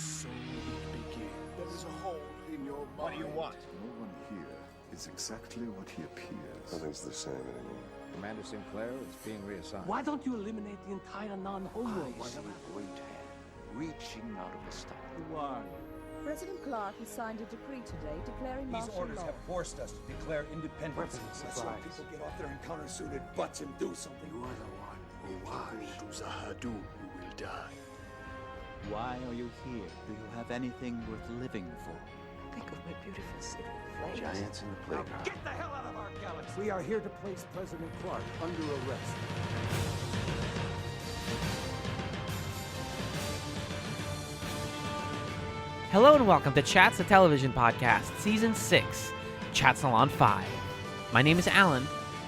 So it begins. There is a hole in your mind. What do you want? No one here is exactly what he appears. Nothing's the same anymore. Commander Sinclair is being reassigned. Why don't you eliminate the entire non-homo? I see a great hand reaching out of the stars. Who are you? President Clark has signed a decree today declaring These martial orders law. have forced us to declare independence. Let's let people get off their encounter-suited butts and do something. You are the one who was. To Zahadu, who will die. Why are you here? Do you have anything worth living for? Think of my beautiful city. Giants in the playground. Get the hell out of our galaxy! We are here to place President Clark under arrest. Hello and welcome to Chats, a television podcast, Season 6, Chatzylon 5. My name is Alan,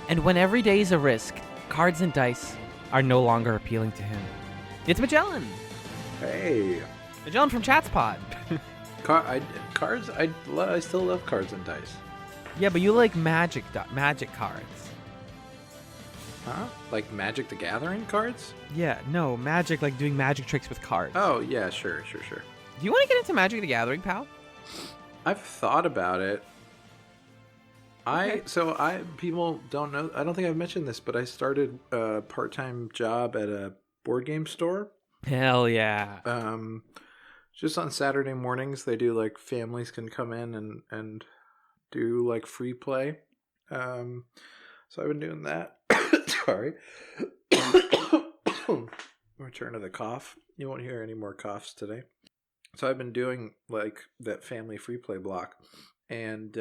and when every day is a risk, cards and dice are no longer appealing to him. It's Magellan. Hey, Magellan from ChatsPod. cards. I still love cards and dice. Yeah, but you like magic cards. Huh? Like Magic the Gathering cards? Yeah, no, magic, like doing magic tricks with cards. Oh yeah, sure. Do you want to get into Magic the Gathering, pal? I've thought about it. Okay. People don't know. I don't think I've mentioned this, but I started a part-time job at a board game store. Hell yeah. Just on Saturday mornings, they do like families can come in and do like free play. So I've been doing that. Sorry. Return to the cough. You won't hear any more coughs today. So I've been doing like that family free play block, and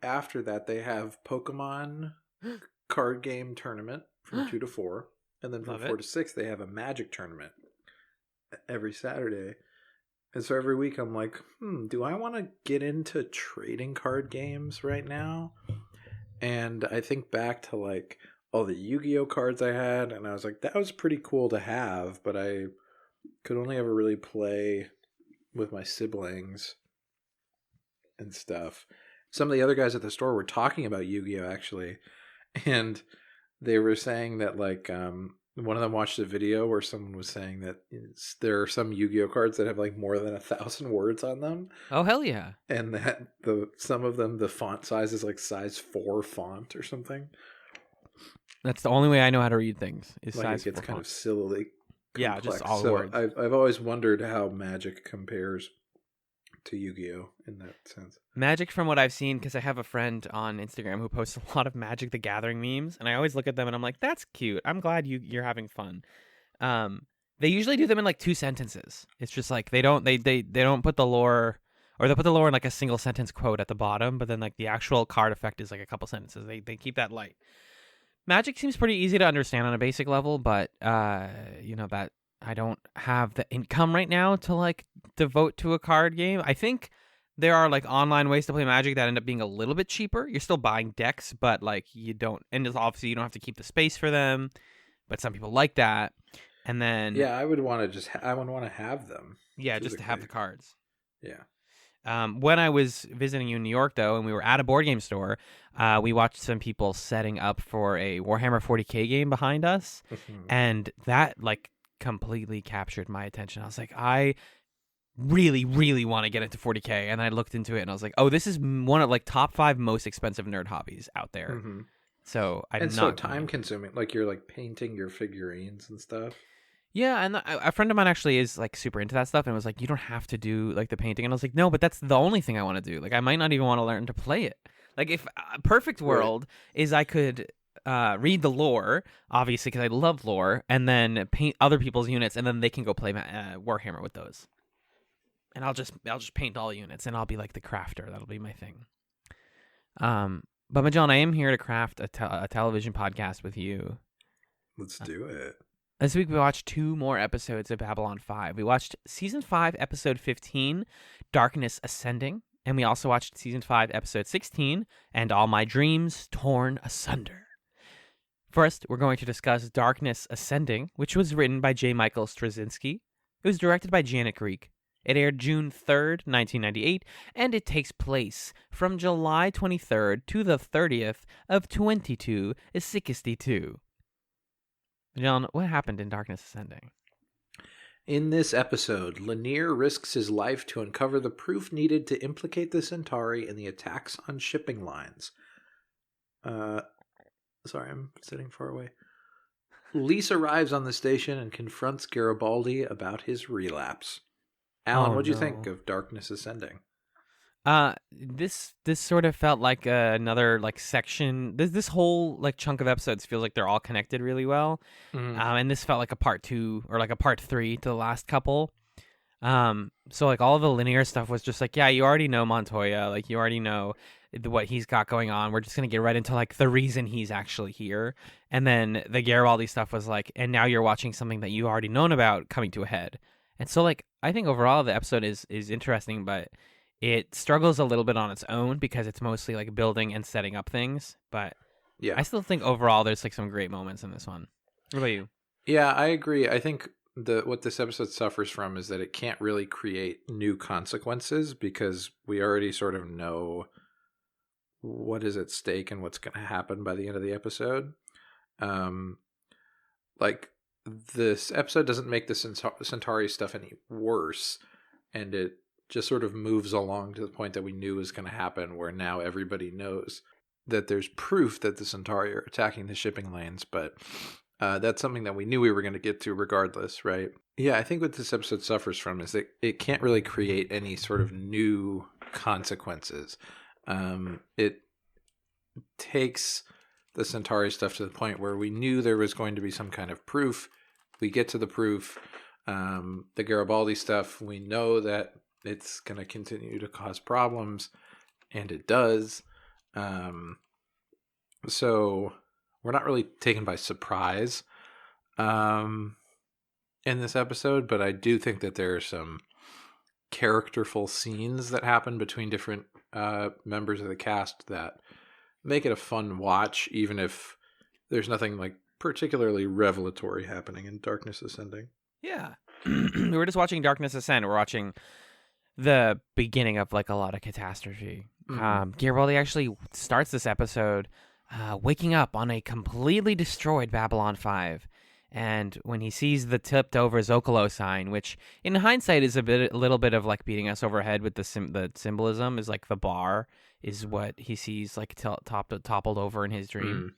after that they have Pokemon card game tournament from 2 to 4, and then from 4 to 6 they have a Magic tournament every Saturday. And so every week I'm like, do I want to get into trading card games right now? And I think back to like all the Yu-Gi-Oh cards I had, and I was like, that was pretty cool to have, but I could only ever really play with my siblings and stuff. Some of the other guys at the store were talking about Yu-Gi-Oh actually, and they were saying that like one of them watched a video where someone was saying that there are some Yu-Gi-Oh cards that have like more than 1,000 words on them. Oh, hell yeah. And that some of them, the font size is like size 4 font or something. That's the only way I know how to read things. Is like size it gets 4 kind font. of sillily Yeah, complex. just all so words. I've always wondered how Magic compares to Yu-Gi-Oh in that sense. Magic, from what I've seen, because I have a friend on Instagram who posts a lot of Magic the Gathering memes, and I always look at them and I'm like, that's cute. I'm glad you're having fun. They usually do them in like 2 sentences. It's just like they don't put the lore, or they put the lore in like a single sentence quote at the bottom, but then like the actual card effect is like a couple sentences. They keep that light. Magic seems pretty easy to understand on a basic level, but that I don't have the income right now to like devote to a card game. I think there are like online ways to play Magic that end up being a little bit cheaper. You're still buying decks, but like you don't, and obviously you don't have to keep the space for them, but some people like that. And then I would want to have them. Yeah, just to have the cards. Yeah. When I was visiting you in New York, though, and we were at a board game store, we watched some people setting up for a Warhammer 40K game behind us, and that like completely captured my attention. I was like, I really, really want to get into 40K, and I looked into it, and I was like, oh, this is one of like top 5 most expensive nerd hobbies out there. Mm-hmm. So I'm and not so time consuming. Like you're like painting your figurines and stuff. Yeah, and a friend of mine actually is like super into that stuff and was like, you don't have to do like the painting. And I was like, no, but that's the only thing I want to do. Like I might not even want to learn to play it. Like if a perfect world is I could read the lore, obviously, because I love lore, and then paint other people's units, and then they can go play Warhammer with those. And I'll just paint all units, and I'll be like the crafter. That'll be my thing. But Magellan, I am here to craft a television podcast with you. Let's do it. This week we watched 2 more episodes of Babylon 5. We watched Season 5, Episode 15, Darkness Ascending, and we also watched Season 5, Episode 16, And All My Dreams Torn Asunder. First, we're going to discuss Darkness Ascending, which was written by J. Michael Straczynski. It was directed by Janet Greek. It aired June 3rd, 1998, and it takes place from July 23rd to the 30th of 2262. John, what happened in Darkness Ascending? In this episode, Lanier risks his life to uncover the proof needed to implicate the Centauri in the attacks on shipping lines. Sorry, I'm sitting far away. Lise arrives on the station and confronts Garibaldi about his relapse. Alan, what'd you think of Darkness Ascending? This sort of felt like another like section. This whole like chunk of episodes feels like they're all connected really well. And this felt like a part 2 or like a part 3 to the last couple. So like all of the linear stuff was just like, yeah, you already know Montoya, like you already know what he's got going on. We're just gonna get right into like the reason he's actually here. And then the Garibaldi stuff was like, and now you're watching something that you already known about coming to a head. And so like I think overall the episode is interesting, but it struggles a little bit on its own because it's mostly like building and setting up things. But yeah, I still think overall there's like some great moments in this one. What about you? Yeah, I agree. I think what this episode suffers from is that it can't really create new consequences because we already sort of know what is at stake and what's going to happen by the end of the episode. Like this episode doesn't make the Centauri stuff any worse, and it just sort of moves along to the point that we knew was going to happen, where now everybody knows that there's proof that the Centauri are attacking the shipping lanes, but that's something that we knew we were going to get to regardless, right? Yeah, I think what this episode suffers from is that it can't really create any sort of new consequences. It takes the Centauri stuff to the point where we knew there was going to be some kind of proof. We get to the proof. The Garibaldi stuff, we know that it's going to continue to cause problems, and it does. So we're not really taken by surprise in this episode, but I do think that there are some characterful scenes that happen between different members of the cast that make it a fun watch, even if there's nothing like particularly revelatory happening in Darkness Ascending. Yeah. We were just watching Darkness Ascend. We're watching the beginning of like a lot of catastrophe. Garibaldi actually starts this episode waking up on a completely destroyed Babylon 5. And when he sees the tipped over Zocalo sign, which in hindsight is a little bit of like beating us over the head with the symbolism, is like the bar is what he sees like toppled over in his dream.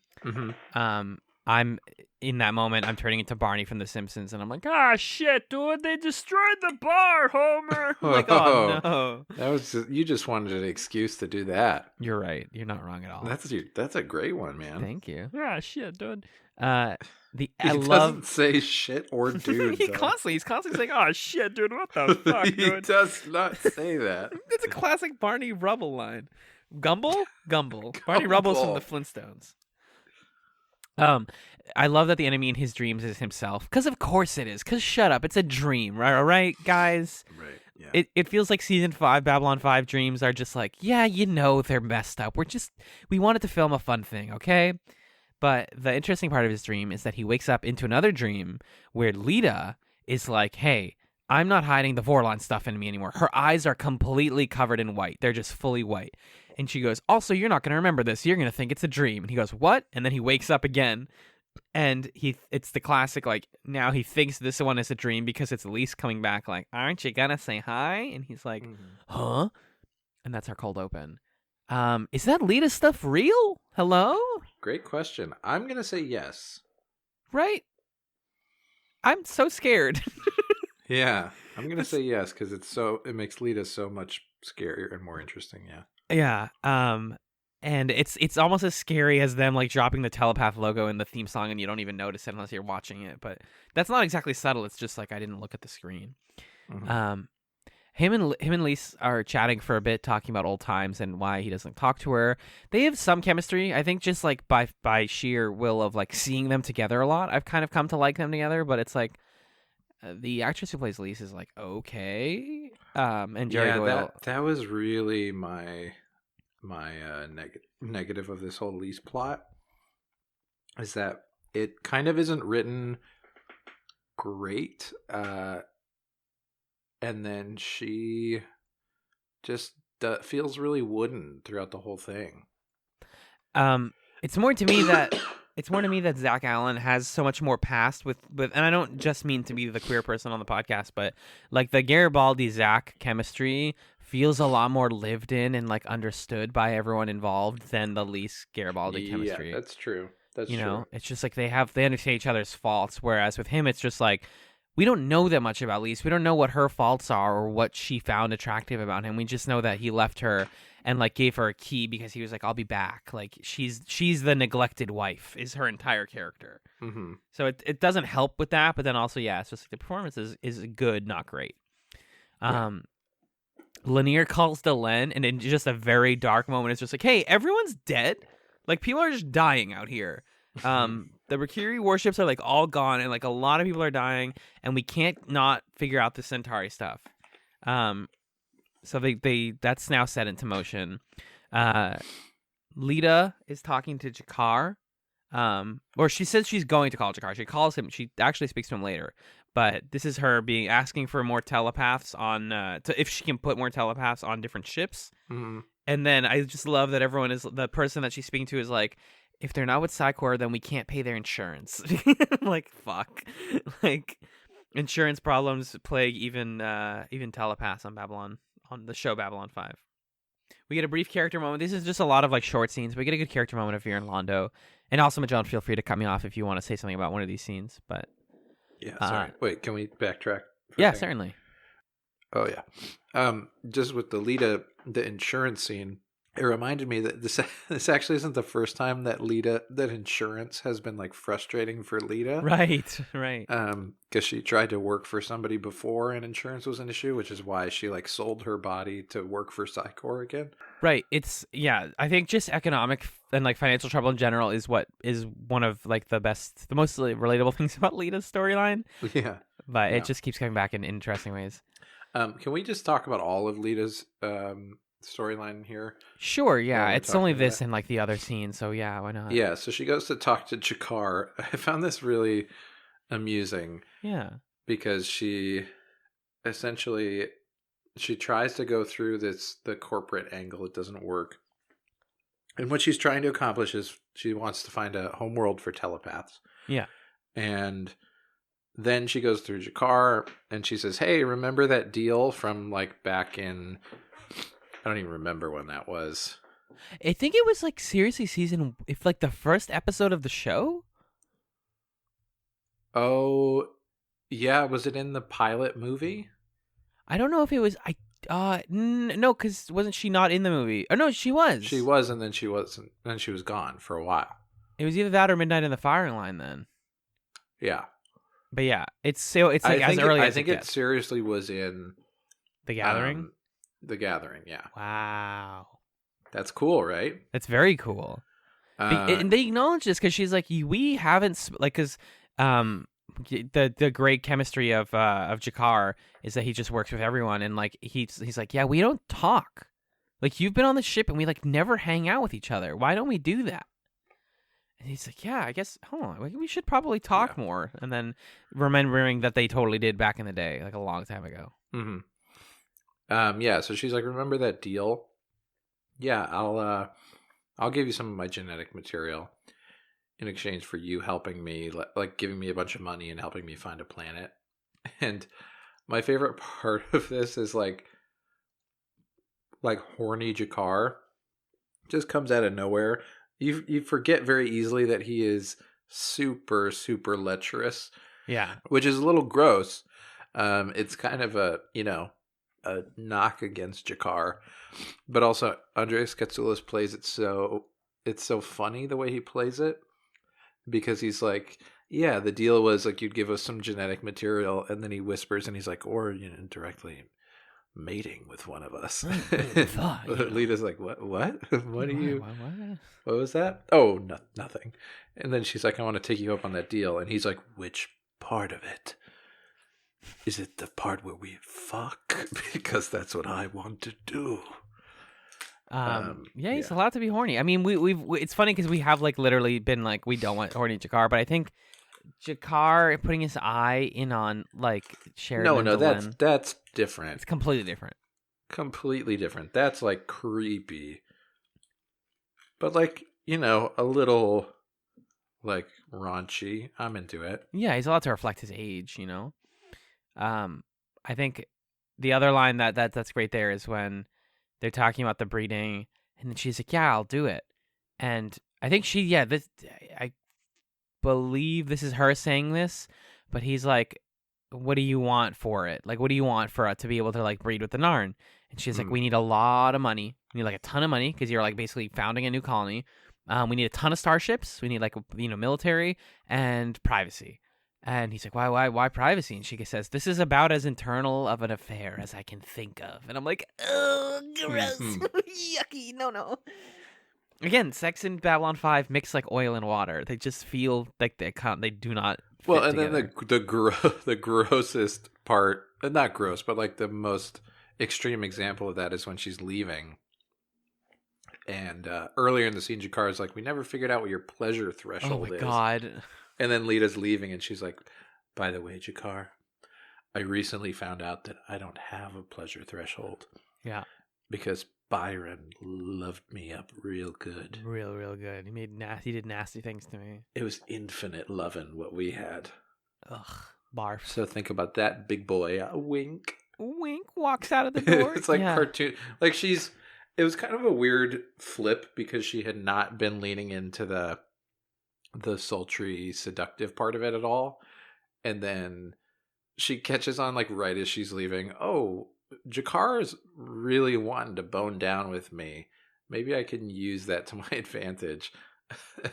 I'm in that moment, I'm turning into Barney from The Simpsons, and I'm like, shit, dude, they destroyed the bar, Homer. I'm like, oh no, that was you just wanted an excuse to do that. You're right. You're not wrong at all. That's a great one, man. Thank you. Shit, dude. He doesn't say shit or dude. He's constantly saying, "Oh shit, dude, what the fuck?" He does not say that. It's a classic Barney Rubble line. Gumble. Barney Rubble's from the Flintstones. I love that the enemy in his dreams is himself, because of course it is. Because shut up, it's a dream, right? All right, guys. Right. Yeah. It feels like season 5 Babylon 5 dreams are just like, yeah, you know, they're messed up. We wanted to film a fun thing, okay? But the interesting part of his dream is that he wakes up into another dream where Lita is like, hey, I'm not hiding the Vorlon stuff in me anymore. Her eyes are completely covered in white. They're just fully white. And she goes, also, you're not going to remember this. You're going to think it's a dream. And he goes, what? And then he wakes up again. And it's the classic, like, now he thinks this one is a dream because it's Elise coming back like, aren't you going to say hi? And he's like, huh? And that's our cold open. Is that Lita stuff real? Hello? Great question. I'm going to say yes. Right? I'm so scared. Yeah, I'm going to say yes because it makes Lita so much scarier and more interesting, yeah. Yeah, and it's almost as scary as them like dropping the Telepath logo in the theme song, and you don't even notice it unless you're watching it. But that's not exactly subtle. It's just like I didn't look at the screen. Him and Lise are chatting for a bit, talking about old times and why he doesn't talk to her. They have some chemistry, I think, just like by sheer will of like seeing them together a lot. I've kind of come to like them together, but it's like the actress who plays Lise is like okay. And Jerry Doyle. That was really my negative of this whole Lise plot, is that it kind of isn't written great, and then she just feels really wooden throughout the whole thing. It's more to me that it's more to me that Zach Allen has so much more past with, and I don't just mean to be the queer person on the podcast, but like the Garibaldi Zach chemistry feels a lot more lived in and like understood by everyone involved than the least Garibaldi chemistry. Yeah, that's true. That's you true. know, it's just like they understand each other's faults, whereas with him, it's just like we don't know that much about Lise. We don't know what her faults are or what she found attractive about him. We just know that he left her and like gave her a key because he was like, "I'll be back." Like she's the neglected wife is her entire character. Mm-hmm. So it doesn't help with that, but then also it's just like the performance is good, not great. Lanier calls to Len, and in just a very dark moment, it's just like, "Hey, everyone's dead. Like people are just dying out here. The Mercury warships are like all gone, and like a lot of people are dying, and we can't not figure out the Centauri stuff." So they that's now set into motion. Lita is talking to Jakar, or she says she's going to call Jakar. She calls him. She actually speaks to him later, but this is her asking for more telepaths on if she can put more telepaths on different ships. Mm-hmm. And then I just love that everyone is the person that she's speaking to is like, if they're not with Psycor, then we can't pay their insurance. I'm like, fuck. Like, insurance problems plague even telepaths on Babylon, on the show Babylon 5. We get a brief character moment. This is just a lot of like short scenes. We get a good character moment of Veer and Londo. And also, Magellan, feel free to cut me off if you want to say something about one of these scenes. But yeah, sorry. Wait, can we backtrack? Yeah, certainly. Oh yeah. Just with the Lita, the insurance scene, it reminded me that this actually isn't the first time that insurance has been like frustrating for Lita. Right. Because she tried to work for somebody before and insurance was an issue, which is why she like sold her body to work for Psycor again. Right. I think just economic and like financial trouble in general is what is one of like the most relatable things about Lita's storyline. Yeah. But it just keeps coming back in interesting ways. Can we just talk about all of Lita's storyline here? Sure, yeah. It's only this and like the other scene, so yeah, why not? Yeah, so she goes to talk to Jakar. I found this really amusing. Yeah. Because she tries to go through the corporate angle. It doesn't work. And what she's trying to accomplish is she wants to find a homeworld for telepaths. Yeah. And then she goes through Jakar and she says, "Hey, remember that deal from like back in, I don't even remember when that was." I think it was like seriously the first episode of the show. Oh, yeah. Was it in the pilot movie? I don't know if it was. No, because wasn't she not in the movie? Oh no, she was. She was, and then she wasn't. Then she was gone for a while. It was either that or Midnight in the Firing Line then. Yeah. But yeah, it's like as early as I think it seriously was in The Gathering. The Gathering, yeah. Wow, that's cool, right? That's very cool. And they acknowledge this because she's like, we haven't because the great chemistry of Jakar is that he just works with everyone, and like he's like, yeah, we don't talk. Like you've been on the ship and we like never hang out with each other. Why don't we do that? And he's like, yeah, I guess, we should probably talk more. And then remembering that they totally did back in the day, like a long time ago. Mm-hmm. Yeah, so she's like, remember that deal? Yeah, I'll give you some of my genetic material in exchange for you helping me, like giving me a bunch of money and helping me find a planet. And my favorite part of this is like horny Jakar just comes out of nowhere. You forget very easily that he is super, super lecherous. Yeah. Which is a little gross. It's kind of a knock against Jakar. But also, Andreas Katsoulis plays it it's so funny the way he plays it. Because he's like, yeah, the deal was like you'd give us some genetic material, and then he whispers and he's like, or directly mating with one of us. Lita's like, what? What are you? What was that? Oh, nothing. And then she's like, I want to take you up on that deal. And he's like, which part of it? Is it the part where we fuck? Because that's what I want to do. He's allowed to be horny. I mean, we've it's funny because we have like literally been like, we don't want horny Jakar, but I think Jakar putting his eye in on like Sheridan. No, that's different. It's completely different. Completely different. That's like creepy. But like, a little like raunchy, I'm into it. Yeah, he's allowed to reflect his age, you know. I think the other line that's great there is when they're talking about the breeding, and then she's like, "Yeah, I'll do it." And I think I believe this is her saying this, but he's like, "What do you want for it? Like, what do you want for it to be able to like breed with the Narn?" And she's like, "We need a lot of money. We need like a ton of money because you're like basically founding a new colony. We need a ton of starships. We need like military and privacy." And he's like, why privacy? And she says, "This is about as internal of an affair as I can think of." And I'm like, oh, gross, yucky, no. Again, sex in Babylon 5 mixed like oil and water. They just feel like they do not fit Well, and together. then the grossest part, not gross, but like the most extreme example of that is when she's leaving. And earlier in the scene, Jakar's like, "We never figured out what your pleasure threshold is." Oh my god. And then Lita's leaving, and she's like, "By the way, Jakar, I recently found out that I don't have a pleasure threshold. Yeah. Because Byron loved me up real good. Real good. He did nasty things to me. It was infinite loving what we had." Ugh. Barf. So think about that, big boy. Wink. Wink walks out of the door. It's like cartoon. Like it was kind of a weird flip because she had not been leaning into the sultry, seductive part of it at all. And then she catches on like right as she's leaving. Oh, Jakar's really wanting to bone down with me. Maybe I can use that to my advantage.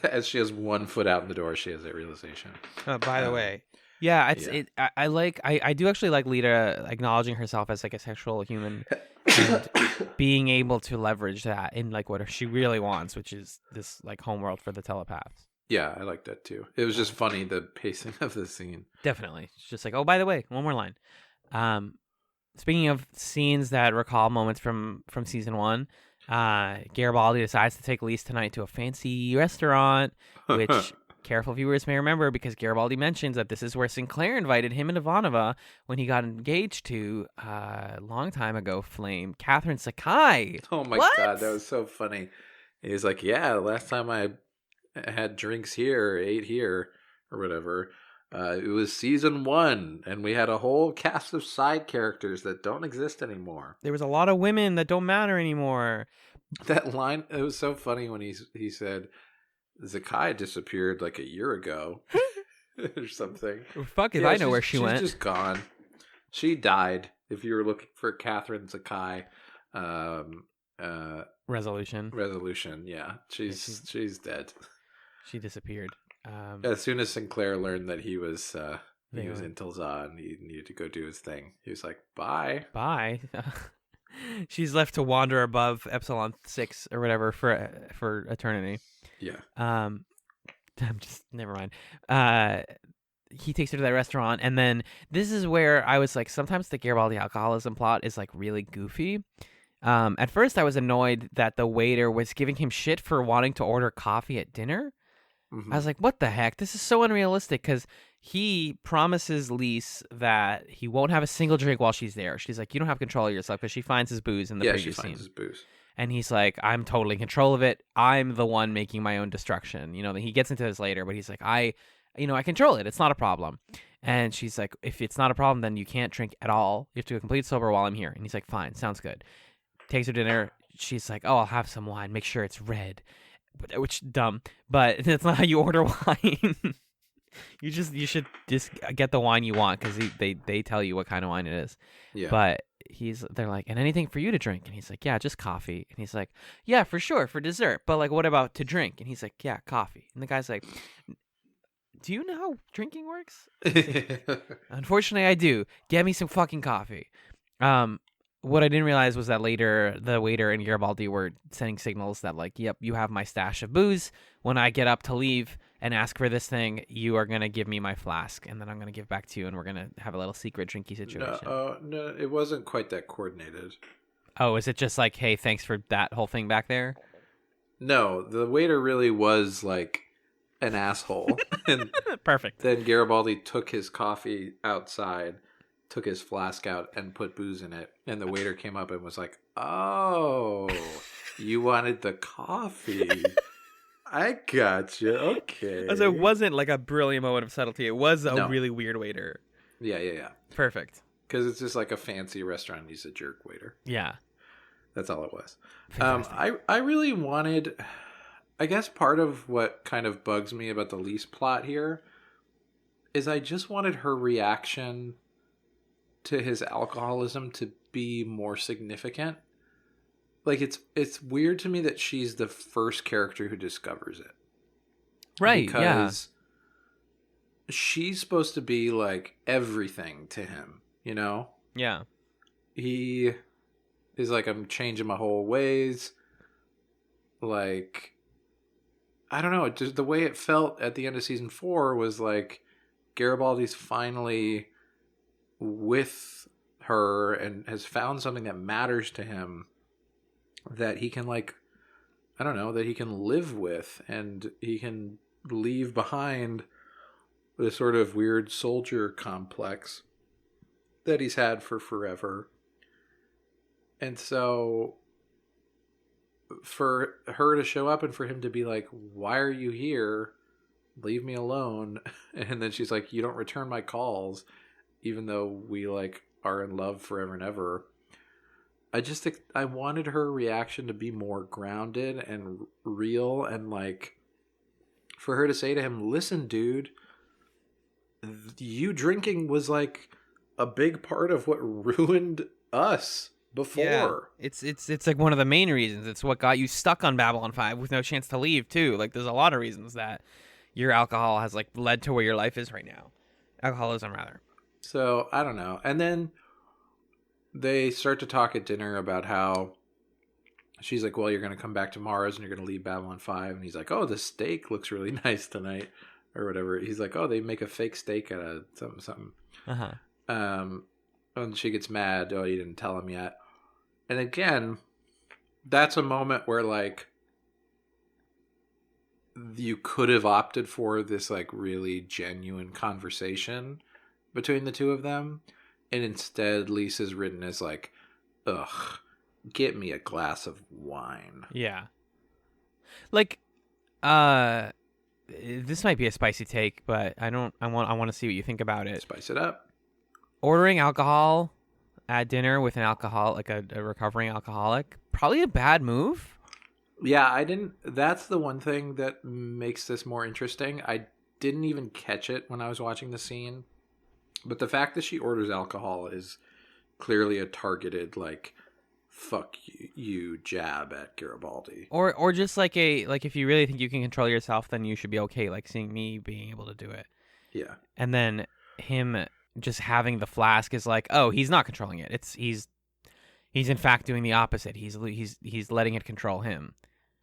As she has one foot out in the door, she has that realization. By the way, yeah, I do actually like Lita acknowledging herself as like a sexual human and being able to leverage that in like what she really wants, which is this like homeworld for the telepaths. Yeah, I like that too. It was just funny, the pacing of the scene. Definitely. It's just like, oh, by the way, one more line. Speaking of scenes that recall moments from season 1, Garibaldi decides to take Lise tonight to a fancy restaurant, which careful viewers may remember because Garibaldi mentions that this is where Sinclair invited him and Ivanova when he got engaged to, a long time ago, flame Catherine Sakai. Oh my God, that was so funny. He was like, "Yeah, last time I had drinks here, ate here, or whatever, it was season 1, and we had a whole cast of side characters that don't exist anymore." There was a lot of women that don't matter anymore. That line, it was so funny when he said, "Zakai disappeared like a year ago," or something. Fuck if I know where she went. She's just gone. She died. If you were looking for Catherine Zakai, Resolution, yeah. She's dead. She disappeared. As soon as Sinclair learned that he was in Tilza and he needed to go do his thing, he was like, "Bye." She's left to wander above Epsilon 6 or whatever for eternity. Yeah. I'm just never mind. He takes her to that restaurant, and then this is where I was like, sometimes the Garibaldi alcoholism plot is like really goofy. At first, I was annoyed that the waiter was giving him shit for wanting to order coffee at dinner. I was like, what the heck? This is so unrealistic because he promises Lise that he won't have a single drink while she's there. She's like, "You don't have control of yourself," because she finds his booze in the previous scene. His booze. And he's like, "I'm totally in control of it. I'm the one making my own destruction." You know, he gets into this later, but he's like, I control it. It's not a problem. And she's like, "If it's not a problem, then you can't drink at all. You have to go complete sober while I'm here." And he's like, "Fine, sounds good." Takes her dinner. She's like, "Oh, I'll have some wine. Make sure it's red." Which dumb, but that's not how you order wine. You should just get the wine you want because they tell you what kind of wine it is. Yeah. But they're like, "And anything for you to drink?" And he's like, "Yeah, just coffee." And he's like, "Yeah, for sure, for dessert. But like, what about to drink?" And he's like, "Yeah, coffee." And the guy's like, "Do you know how drinking works?" Like, "Unfortunately, I do. Get me some fucking coffee." What I didn't realize was that later the waiter and Garibaldi were sending signals that like, "Yep, you have my stash of booze. When I get up to leave and ask for this thing, you are going to give me my flask, and then I'm going to give back to you, and we're going to have a little secret drinky situation." No, it wasn't quite that coordinated. Oh, is it just like, "Hey, thanks for that whole thing back there"? No, the waiter really was like an asshole. And Perfect. Then Garibaldi took his coffee outside, took his flask out, and put booze in it. And the waiter came up and was like, "Oh, you wanted the coffee. I gotcha. Okay. So it wasn't like a brilliant moment of subtlety. It was a No. really weird waiter. Yeah. Perfect. Because it's just like a fancy restaurant. He's a jerk waiter. Yeah. That's all it was. Fantastic. I really wanted. I guess part of what kind of bugs me about the Lise plot here is I just wanted her reaction to his alcoholism to be more significant. Like it's weird to me that she's the first character who discovers it. Right, because she's supposed to be like everything to him, you know? Yeah. He is like, I'm changing my whole ways. Like, I don't know, just the way it felt at the end of season 4 was like Garibaldi's finally with her and has found something that matters to him that he can, like, I don't know, that he can live with, and he can leave behind the sort of weird soldier complex that he's had for forever. And so for her to show up and for him to be like, why are you here? Leave me alone. And then she's like, you don't return my calls, even though we like are in love forever and ever. I just think I wanted her reaction to be more grounded and real, and like for her to say to him, listen, dude, you drinking was like a big part of what ruined us before. Yeah. It's like one of the main reasons. It's what got you stuck on Babylon 5 with no chance to leave too. Like there's a lot of reasons that your alcohol has like led to where your life is right now. Alcoholism rather. So I don't know. And then they start to talk at dinner about how she's like, well, you're going to come back to Mars and you're going to leave Babylon 5. And he's like, oh, the steak looks really nice tonight or whatever. He's like, oh, they make a fake steak out of something. Uh-huh. And she gets mad. Oh, you didn't tell him yet. And again, that's a moment where like you could have opted for this like really genuine conversation between the two of them. And instead, Lisa's written as like, ugh, get me a glass of wine. Yeah. Like, this might be a spicy take, but I want to see what you think about it. Spice it up. Ordering alcohol at dinner with an alcohol, like a recovering alcoholic, probably a bad move. Yeah, that's the one thing that makes this more interesting. I didn't even catch it when I was watching the scene. But the fact that she orders alcohol is clearly a targeted, like, fuck you jab at Garibaldi. Or just like if you really think you can control yourself, then you should be okay, like seeing me being able to do it. Yeah. And then him just having the flask is like, oh, he's not controlling it. He's in fact doing the opposite. He's letting it control him.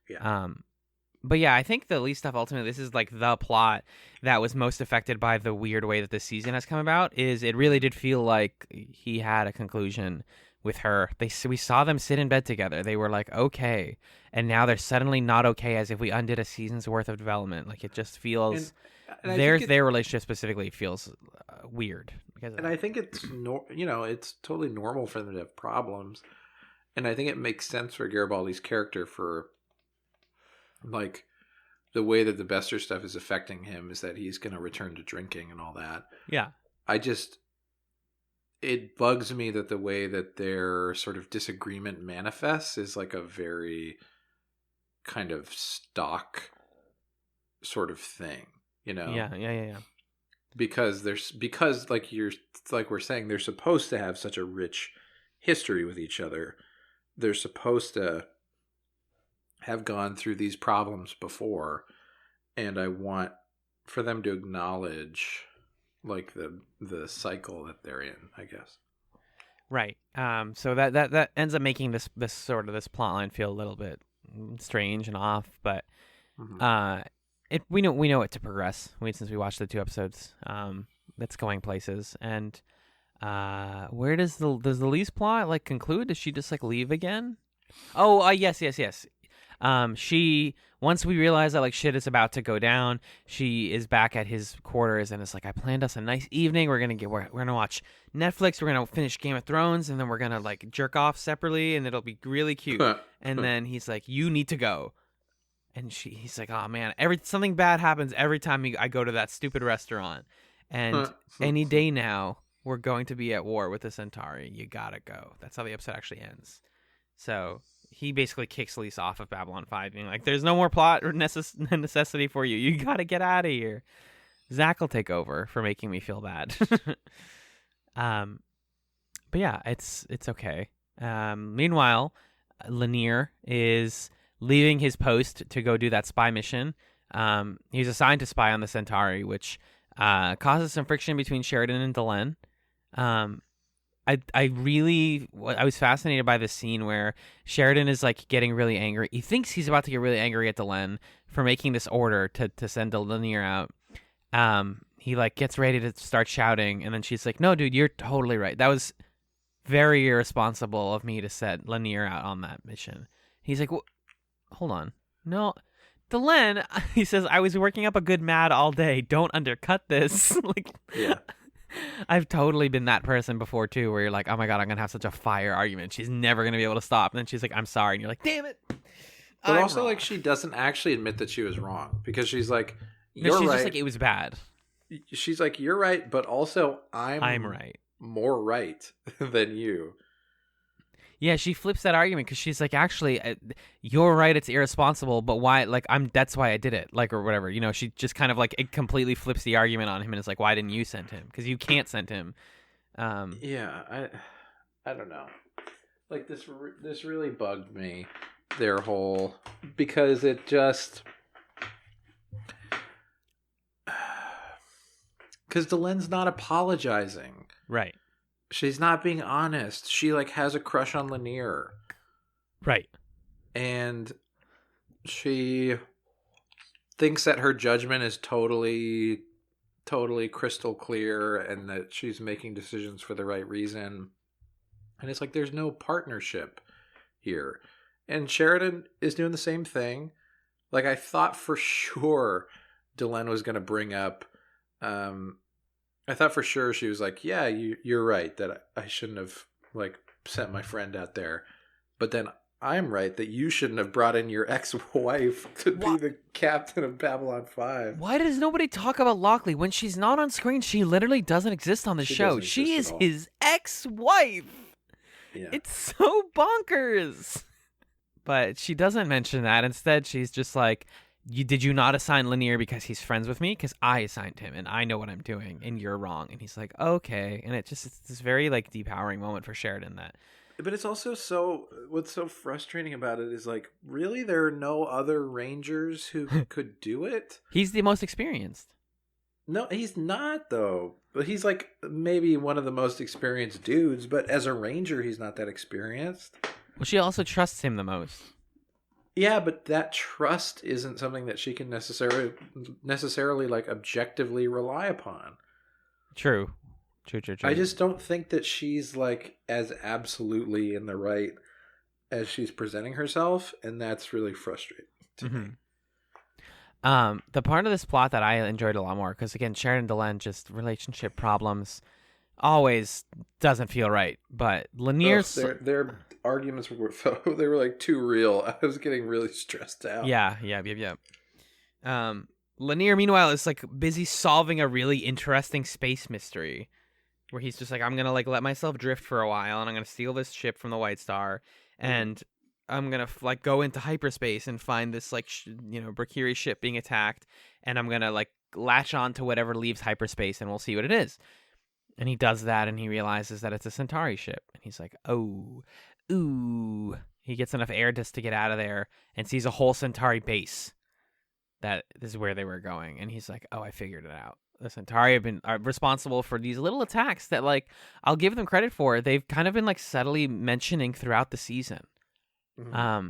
Yeah. But yeah, I think the Lee stuff ultimately, this is like the plot that was most affected by the weird way that this season has come about. Is it really did feel like he had a conclusion with her. We saw them sit in bed together. They were like okay, and now they're suddenly not okay, as if we undid a season's worth of development. Like it just feels and their relationship specifically feels weird. And I think it's it's totally normal for them to have problems, and I think it makes sense for Garibaldi's character for like the way that the Bester stuff is affecting him is that he's going to return to drinking and all that. Yeah. It bugs me that the way that their sort of disagreement manifests is like a very kind of stock sort of thing, you know? Yeah. Because like we're saying, they're supposed to have such a rich history with each other. They're supposed to have gone through these problems before, and I want for them to acknowledge like the cycle that they're in, I guess. Right. So that ends up making this plot line feel a little bit strange and off, but we know it to progress. Since we watched the 2 episodes, that's going places. And where does the Lise plot like conclude? Does she just like leave again? Oh, yes. She, once we realize that like shit is about to go down, she is back at his quarters and it's like, I planned us a nice evening. We're gonna watch Netflix. We're gonna finish Game of Thrones, and then we're gonna like jerk off separately, and it'll be really cute. And then he's like, you need to go. And he's like, oh man, something bad happens every time I go to that stupid restaurant. And any day now, we're going to be at war with the Centauri. You gotta go. That's how the episode actually ends. So he basically kicks Lisa off of Babylon 5, being like, there's no more plot or necessity for you. You gotta get out of here. Zach will take over for making me feel bad. But yeah, it's okay. Meanwhile, Lanier is leaving his post to go do that spy mission. He's assigned to spy on the Centauri, which causes some friction between Sheridan and Delenn. I was fascinated by this scene where Sheridan is like getting really angry. He thinks he's about to get really angry at Delenn for making this order to send Lanier out. He like gets ready to start shouting, and then she's like, "No, dude, you're totally right. That was very irresponsible of me to set Lanier out on that mission." He's like, "Hold on, no." Delenn, he says, I was working up a good mad all day. Don't undercut this. Like, yeah. I've totally been that person before too, where you're like, oh my God, I'm gonna have such a fire argument. She's never gonna be able to stop. And then she's like, I'm sorry. And you're like, damn it. But I'm also wrong. Like, she doesn't actually admit that she was wrong, because she's like, you're she's right. Just like, it was bad. She's like, you're right, but also I'm right. More right than you. Yeah, she flips that argument because she's like, actually, you're right. It's irresponsible, but why? Like, that's why I did it, like, or whatever. You know, she just kind of like it completely flips the argument on him, and it's like, why didn't you send him? Because you can't send him. Yeah, I don't know. Like this really bugged me. Their whole, because it just, because Delenn's not apologizing, right? She's not being honest. She like has a crush on Lanier. Right. And she thinks that her judgment is totally crystal clear, and that she's making decisions for the right reason. And it's like, there's no partnership here. And Sheridan is doing the same thing. Like, I thought for sure Delenn was going to bring up, I thought for sure she was like, yeah, you're right that I shouldn't have like sent my friend out there. But then I'm right that you shouldn't have brought in your ex-wife to be the captain of Babylon 5. Why does nobody talk about Lockley? When she's not on screen, she literally doesn't exist on the show. She is his ex-wife. Yeah. It's so bonkers. But she doesn't mention that. Instead, she's just like, did you not assign Lanier because he's friends with me? Because I assigned him, and I know what I'm doing, and you're wrong. And he's like, okay. And it's this very like depowering moment for Sheridan. That. But it's also what's so frustrating about it is like, really, there are no other Rangers who could do it? He's the most experienced. No, he's not, though. But he's like maybe one of the most experienced dudes, but as a Ranger, he's not that experienced. Well, she also trusts him the most. Yeah, but that trust isn't something that she can necessarily like objectively rely upon. True. I just don't think that she's like as absolutely in the right as she's presenting herself, and that's really frustrating to me. The part of this plot that I enjoyed a lot more, because again, Sheridan and Delenn, just relationship problems always doesn't feel right. But Lanier's their arguments were they were like too real. I was getting really stressed out. Yeah. Lanier, meanwhile, is like busy solving a really interesting space mystery, where he's just like, I'm gonna like let myself drift for a while, and I'm gonna steal this ship from the White Star, and I'm gonna like go into hyperspace and find this like Brakiri ship being attacked, and I'm gonna like latch on to whatever leaves hyperspace, and we'll see what it is. And he does that, and he realizes that it's a Centauri ship, and he's like, ooh. He gets enough air just to get out of there and sees a whole Centauri base. That is where they were going, and he's like, oh, I figured it out. The Centauri have been responsible for these little attacks that, like, I'll give them credit for. They've kind of been like subtly mentioning throughout the season. Mm-hmm.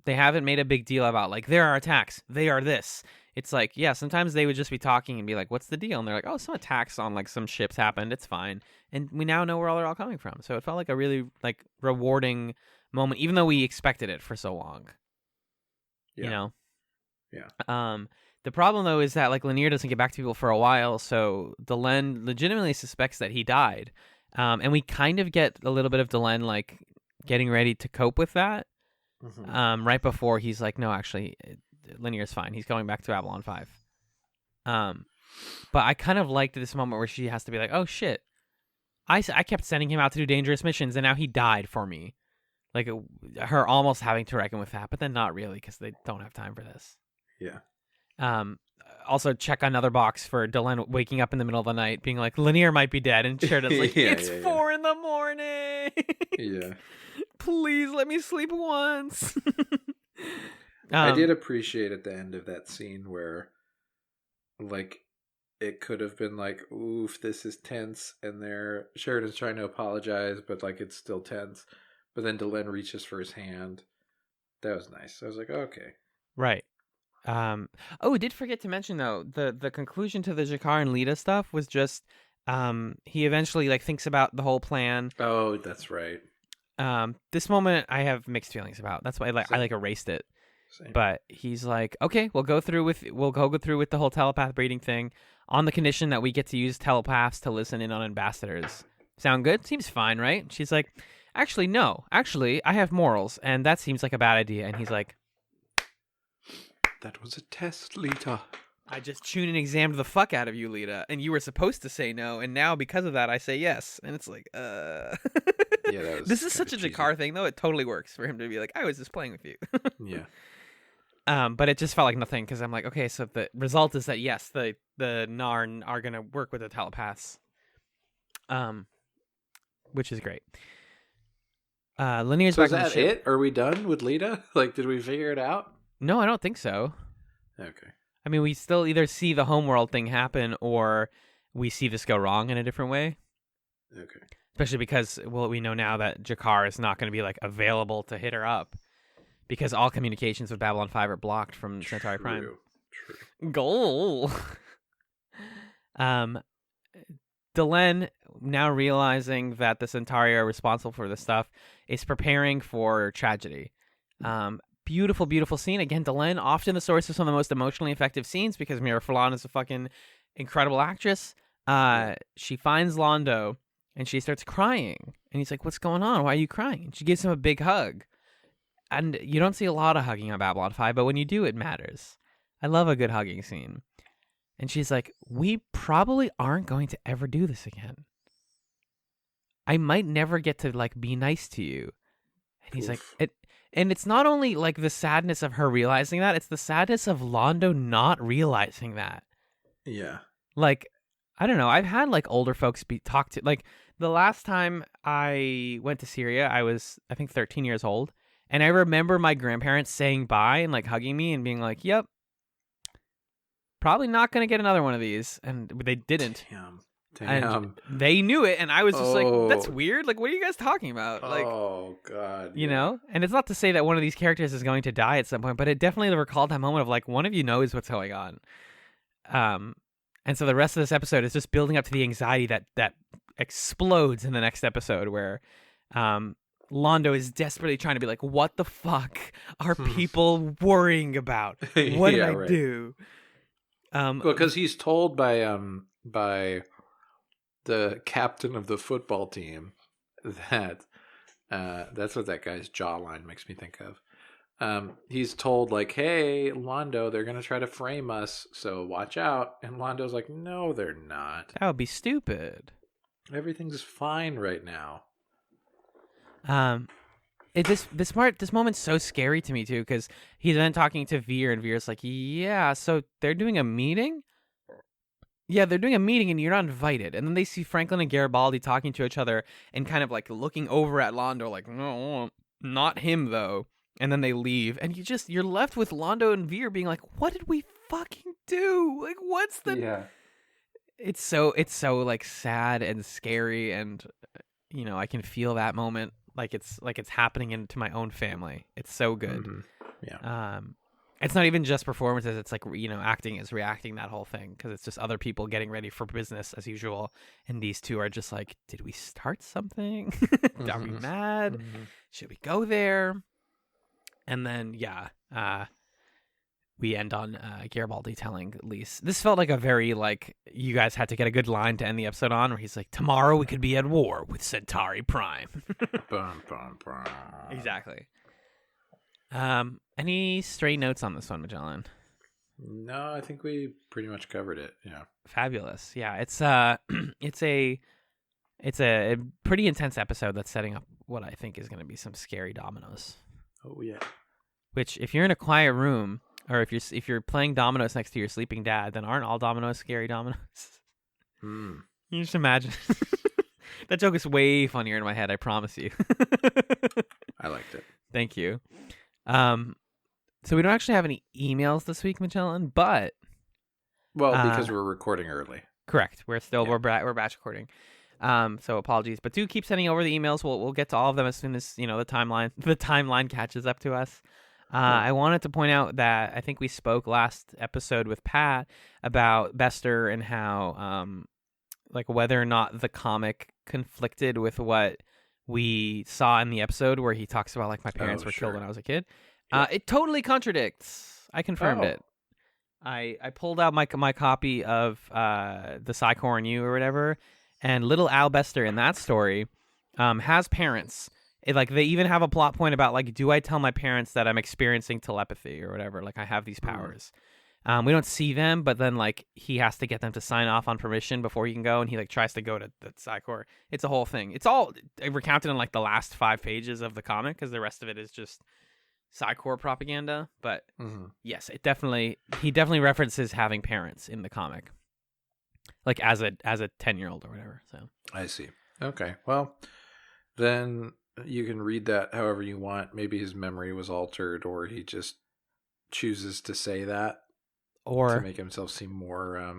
They haven't made a big deal about like, there are attacks, they are this. It's like, yeah, sometimes they would just be talking and be like, what's the deal? And they're like, oh, some attacks on like some ships happened. It's fine. And we now know where they're all coming from. So it felt like a really like rewarding moment, even though we expected it for so long. Yeah. You know? Yeah. The problem though is that like Lanier doesn't get back to people for a while. So Delenn legitimately suspects that he died. And we kind of get a little bit of Delenn like getting ready to cope with that. Mm-hmm. Right before he's like, no, actually, Linear's fine. He's going back to Babylon 5. But I kind of liked this moment where she has to be like, oh shit, I kept sending him out to do dangerous missions, and now he died for me. Like her almost having to reckon with that, but then not really because they don't have time for this. Yeah. Also check another box for Delenn waking up in the middle of the night being like, Linear might be dead, and Sheridan's like, it's 4 in the morning. Yeah. Please let me sleep once. I did appreciate at the end of that scene where, like, it could have been like, oof, this is tense, and Sheridan's trying to apologize, but like it's still tense. But then Delenn reaches for his hand. That was nice. I was like, okay. Right. Oh, did forget to mention though, the conclusion to the Jakar and Lita stuff was just he eventually like thinks about the whole plan. Oh, that's right. This moment I have mixed feelings about. That's why I erased it. Same. But he's like, okay, we'll go through with the whole telepath breeding thing on the condition that we get to use telepaths to listen in on ambassadors. Sound good? Seems fine, right? She's like, actually, no. Actually, I have morals, and that seems like a bad idea. And he's like, that was a test, Lita. I just tuned and examined the fuck out of you, Lita, and you were supposed to say no, and now because of that, I say yes. And it's like, Yeah, that was this is such a Jakar thing, though. It totally works for him to be like, I was just playing with you. Yeah. But it just felt like nothing because I'm like, okay, so the result is that yes, the Narn are gonna work with the telepaths, which is great. Linear's So back is on the that ship. it? Are we done with Lita? Like, did we figure it out? No, I don't think so. Okay. I mean, we still either see the homeworld thing happen or we see this go wrong in a different way. Okay. Especially because, well, we know now that Jakar is not going to be like available to hit her up because all communications with Babylon 5 are blocked from Centauri Prime. True. Goal. Delenn, now realizing that the Centauri are responsible for this stuff, is preparing for tragedy. Beautiful, beautiful scene. Again, Delenn, often the source of some of the most emotionally effective scenes because Mira Furlan is a fucking incredible actress. She finds Londo and she starts crying. And he's like, what's going on? Why are you crying? And she gives him a big hug. And you don't see a lot of hugging on Babylon 5, but when you do, it matters. I love a good hugging scene. And she's like, we probably aren't going to ever do this again. I might never get to like be nice to you. And he's like, and it's not only like the sadness of her realizing that, it's the sadness of Londo not realizing that. Yeah. Like, I don't know. I've had like older folks talk to, like the last time I went to Syria, I was, I think 13 years old. And I remember my grandparents saying bye and like hugging me and being like, yep, probably not going to get another one of these. And they didn't. Damn. And they knew it. And I was just like, that's weird. Like, what are you guys talking about? Like, oh, God. You know? And it's not to say that one of these characters is going to die at some point, but it definitely recalled that moment of like, one of you knows what's going on. And so the rest of this episode is just building up to the anxiety that explodes in the next episode where Londo is desperately trying to be like, what the fuck are people worrying about? What did I do? Well, because he's told by the captain of the football team that that's what that guy's jawline makes me think of. He's told like, hey, Londo, they're going to try to frame us, so watch out. And Londo's like, no, they're not. That would be stupid. Everything's fine right now. This moment's so scary to me too, because he's then talking to Veer, and Veer's like, yeah, so they're doing a meeting? Yeah, they're doing a meeting and you're not invited. And then they see Franklin and Garibaldi talking to each other and kind of like looking over at Londo like, no, not him though. And then they leave, and you're left with Londo and Veer being like, what did we fucking do? Like, what's the... Yeah. It's so like sad and scary, and you know, I can feel that moment like it's happening into my own family. It's so good. Mm-hmm. Yeah. It's not even just performances. It's like, you know, acting is reacting, that whole thing, because it's just other people getting ready for business as usual, and these two are just like, did we start something? Are we mad? Mm-hmm. Should we go there? And then we end on Garibaldi telling Lise. This felt like a very like, you guys had to get a good line to end the episode on, where he's like, tomorrow we could be at war with Centauri Prime. Bum, bum, bum. Exactly. Any stray notes on this one, Magellan? No, I think we pretty much covered it. Yeah. Fabulous. Yeah, it's it's a pretty intense episode that's setting up what I think is going to be some scary dominoes. Oh yeah. Which, if you're in a quiet room, or if you're playing dominoes next to your sleeping dad, then aren't all dominoes scary dominoes? Hmm. You just imagine. That joke is way funnier in my head, I promise you. I liked it. Thank you. So we don't actually have any emails this week, Magellan, but because we're recording early. correct. We're batch recording. So apologies, but do keep sending over the emails. We'll get to all of them as soon as the timeline catches up to us. I wanted to point out that I think we spoke last episode with Pat about Bester and how like whether or not the comic conflicted with what we saw in the episode where he talks about like my parents were killed when I was a kid. It totally contradicts. I confirmed it. I pulled out my copy of the Psychor and You or whatever, and little Al Bester in that story has parents. Like they even have a plot point about like, do I tell my parents that I'm experiencing telepathy or whatever? Like I have these powers. We don't see them, but then like he has to get them to sign off on permission before he can go, and he like tries to go to the Psychor. It's a whole thing. It's all recounted in like the last 5 pages of the comic because the rest of it is just Psychor propaganda. But yes, he definitely references having parents in the comic, like as a 10-year-old or whatever. So I see. Okay, well then you can read that however you want. Maybe his memory was altered, or he just chooses to say that, or to make himself seem more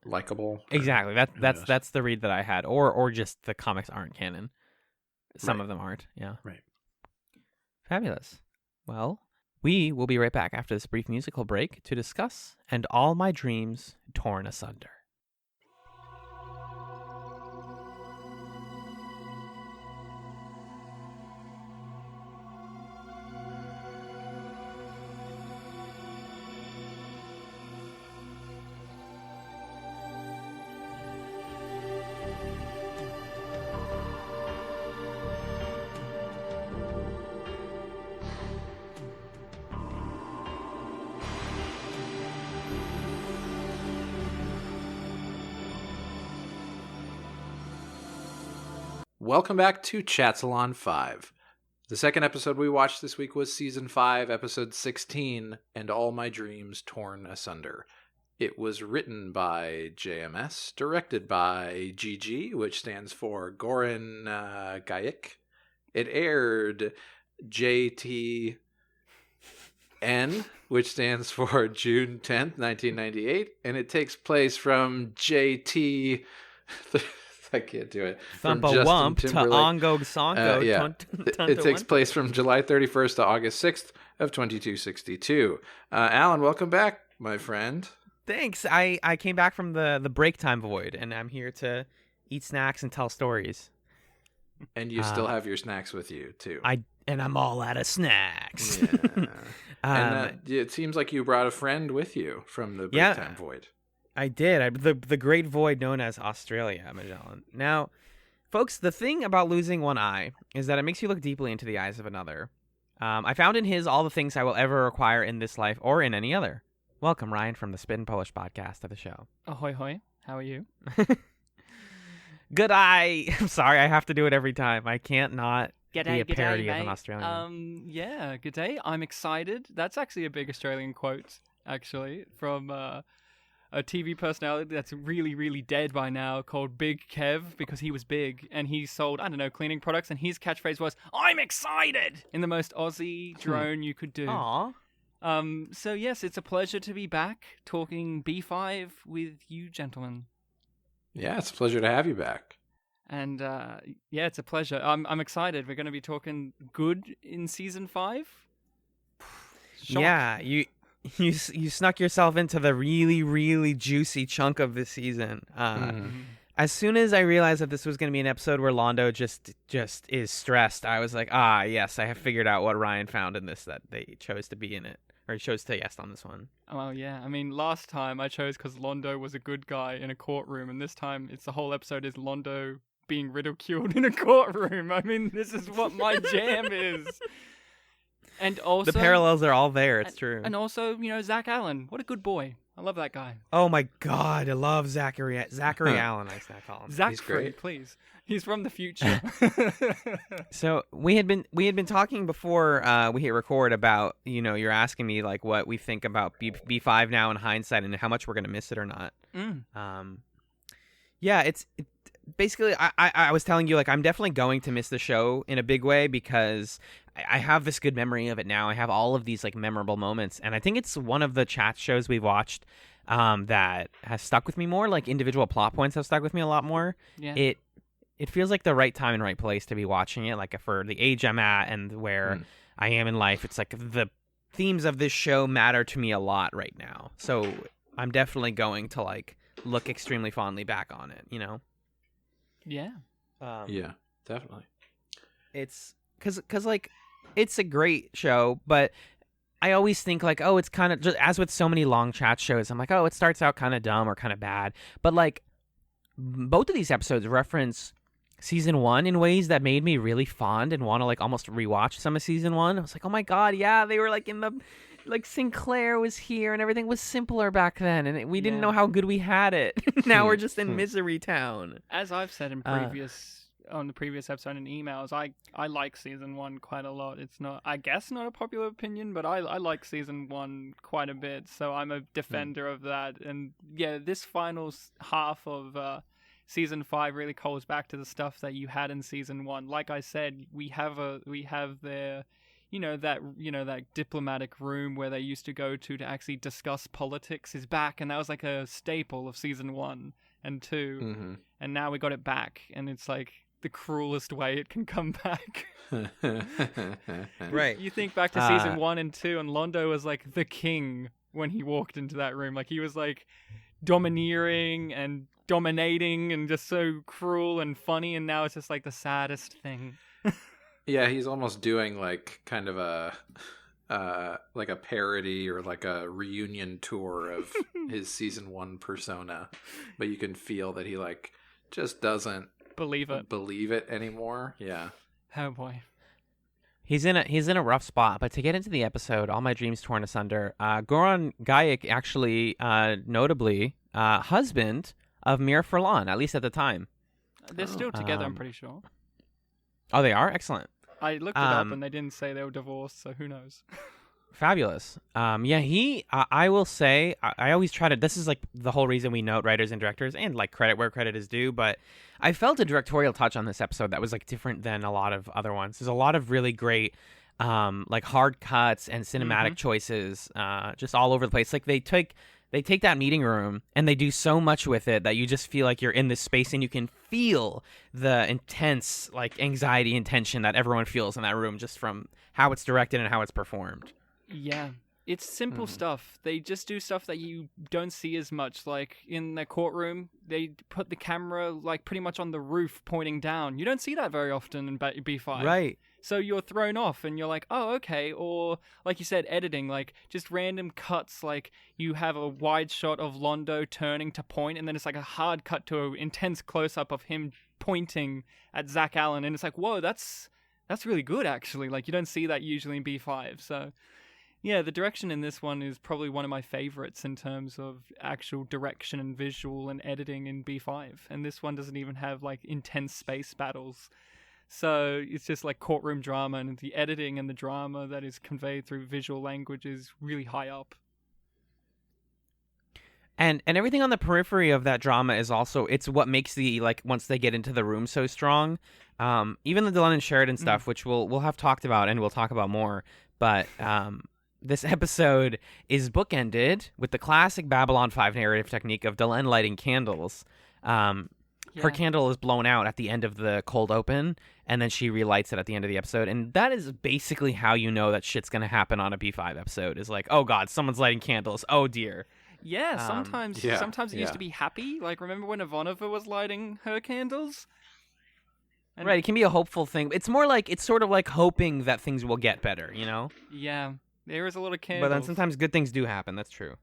likable. Exactly. That's the read that I had, or just the comics aren't canon. Some of them aren't. Yeah. Right. Fabulous. Well, we will be right back after this brief musical break to discuss And All My Dreams Torn Asunder. Welcome back to Chatzylon 5. The second episode we watched this week was Season 5, Episode 16, And All My Dreams Torn Asunder. It was written by JMS, directed by GG, which stands for Goran Gajic. It aired JTN, which stands for June 10th, 1998, and it takes place from JT... I can't do it. Thumpa Wump to Ongo Songo. It takes place from July 31st to August 6th of 2262. Alan, welcome back, my friend. Thanks. I came back from the break time void, and I'm here to eat snacks and tell stories. And you still have your snacks with you, too. And I'm all out of snacks. Yeah. And it seems like you brought a friend with you from the break time void. I did. The great void known as Australia, Magellan. Now, folks, the thing about losing one eye is that it makes you look deeply into the eyes of another. I found in his all the things I will ever require in this life or in any other. Welcome, Ryan, from the Spin Polish podcast to the show. Ahoy, hoy. How are you? Good eye. I'm sorry, I have to do it every time. I can't not be a parody of an Australian. Yeah, good day. I'm excited. That's actually a big Australian quote, actually, from... a TV personality that's really, really dead by now called Big Kev because he was big and he sold, I don't know, cleaning products, and his catchphrase was, I'm excited, in the most Aussie drone you could do. Aww. So yes, it's a pleasure to be back talking B5 with you gentlemen. Yeah, it's a pleasure to have you back. And yeah, it's a pleasure. I'm excited. We're going to be talking good in season 5. Shock. Yeah, you snuck yourself into the really, really juicy chunk of this season. As soon as I realized that this was going to be an episode where Londo just is stressed, I was like, yes, I have figured out what Ryan found in this, that they chose to be in it, or chose to guest on this one. Oh, yeah. I mean, last time I chose because Londo was a good guy in a courtroom, and this time it's the whole episode is Londo being ridiculed in a courtroom. I mean, this is what my jam is. And also The parallels are all there. It's true. And also, Zach Allen. What a good boy. I love that guy. Oh my God, I love Zachary Allen. I call him. Zachary, please. He's from the future. So we had been talking before we hit record about you're asking me like what we think about B5 now in hindsight and how much we're gonna miss it or not. Yeah, basically I was telling you like I'm definitely going to miss the show in a big way because I have this good memory of it now. I have all of these like memorable moments, and I think it's one of the chat shows we've watched that has stuck with me more. Like individual plot points have stuck with me a lot more. Yeah. It feels like the right time and right place to be watching it. Like for the age I'm at and where I am in life, it's like the themes of this show matter to me a lot right now. So I'm definitely going to like look extremely fondly back on it. Yeah. Yeah, definitely. It's because like it's a great show, but I always think like, oh, it's kind of just as with so many long chat shows. I'm like, oh, it starts out kind of dumb or kind of bad, but like both of these episodes reference season 1 in ways that made me really fond and want to like almost rewatch some of season 1. I was like, oh my God, yeah, they were like in the like Sinclair was here and everything was simpler back then, and we didn't know how good we had it. Now we're just in Misery Town. As I've said in on the previous episode in emails, I like season 1 quite a lot. It's not, I guess, not a popular opinion, but I like season 1 quite a bit, so I'm a defender of that. And yeah, this final half of season 5 really calls back to the stuff that you had in season 1. Like I said, we have their that diplomatic room where they used to go to actually discuss politics is back, and that was like a staple of season 1 and 2, and now we got it back, and it's like the cruelest way it can come back. Right. You think back to season 1 and 2, and Londo was like the king when he walked into that room. Like he was like domineering and dominating and just so cruel and funny, and now it's just like the saddest thing. Yeah, he's almost doing like kind of a like a parody or like a reunion tour of his season 1 persona, but you can feel that he like just doesn't believe it anymore. Yeah. Oh boy. He's in a rough spot, but to get into the episode, All My Dreams Torn Asunder, Goran Gajic actually notably husband of Mira Furlan, at least at the time. They're still together, I'm pretty sure. Oh, they are? Excellent. I looked it up and they didn't say they were divorced, so who knows? Fabulous. Yeah, I will say, I always try to, this is like the whole reason we note writers and directors and like credit where credit is due, but I felt a directorial touch on this episode that was like different than a lot of other ones. There's a lot of really great like hard cuts and cinematic choices just all over the place. Like they take that meeting room and they do so much with it that you just feel like you're in this space and you can feel the intense like anxiety and tension that everyone feels in that room just from how it's directed and how it's performed. Yeah. It's simple stuff. They just do stuff that you don't see as much. Like in the courtroom, they put the camera like pretty much on the roof pointing down. You don't see that very often in B5. Right. So you're thrown off and you're like, oh, okay. Or like you said, editing, like just random cuts. Like you have a wide shot of Londo turning to point, and then it's like a hard cut to an intense close-up of him pointing at Zach Allen. And it's like, whoa, that's really good, actually. Like you don't see that usually in B5. So yeah, the direction in this one is probably one of my favorites in terms of actual direction and visual and editing in B5. And this one doesn't even have like intense space battles. So it's just like courtroom drama, and the editing and the drama that is conveyed through visual language is really high up. And everything on the periphery of that drama is also, it's what makes the, like, once they get into the room so strong. Even the Dylan and Sheridan stuff, which we'll have talked about and we'll talk about more. But this episode is bookended with the classic Babylon 5 narrative technique of Dylan lighting candles. Her candle is blown out at the end of the cold open, and then she relights it at the end of the episode. And that is basically how you know that shit's going to happen on a B5 episode, is like, oh God, someone's lighting candles. Oh dear. Yeah, sometimes it used to be happy. Like, remember when Ivanova was lighting her candles? And right, it can be a hopeful thing. It's more like, it's sort of like hoping that things will get better, you know? Yeah, there is a lot of candles. But then sometimes good things do happen, that's true.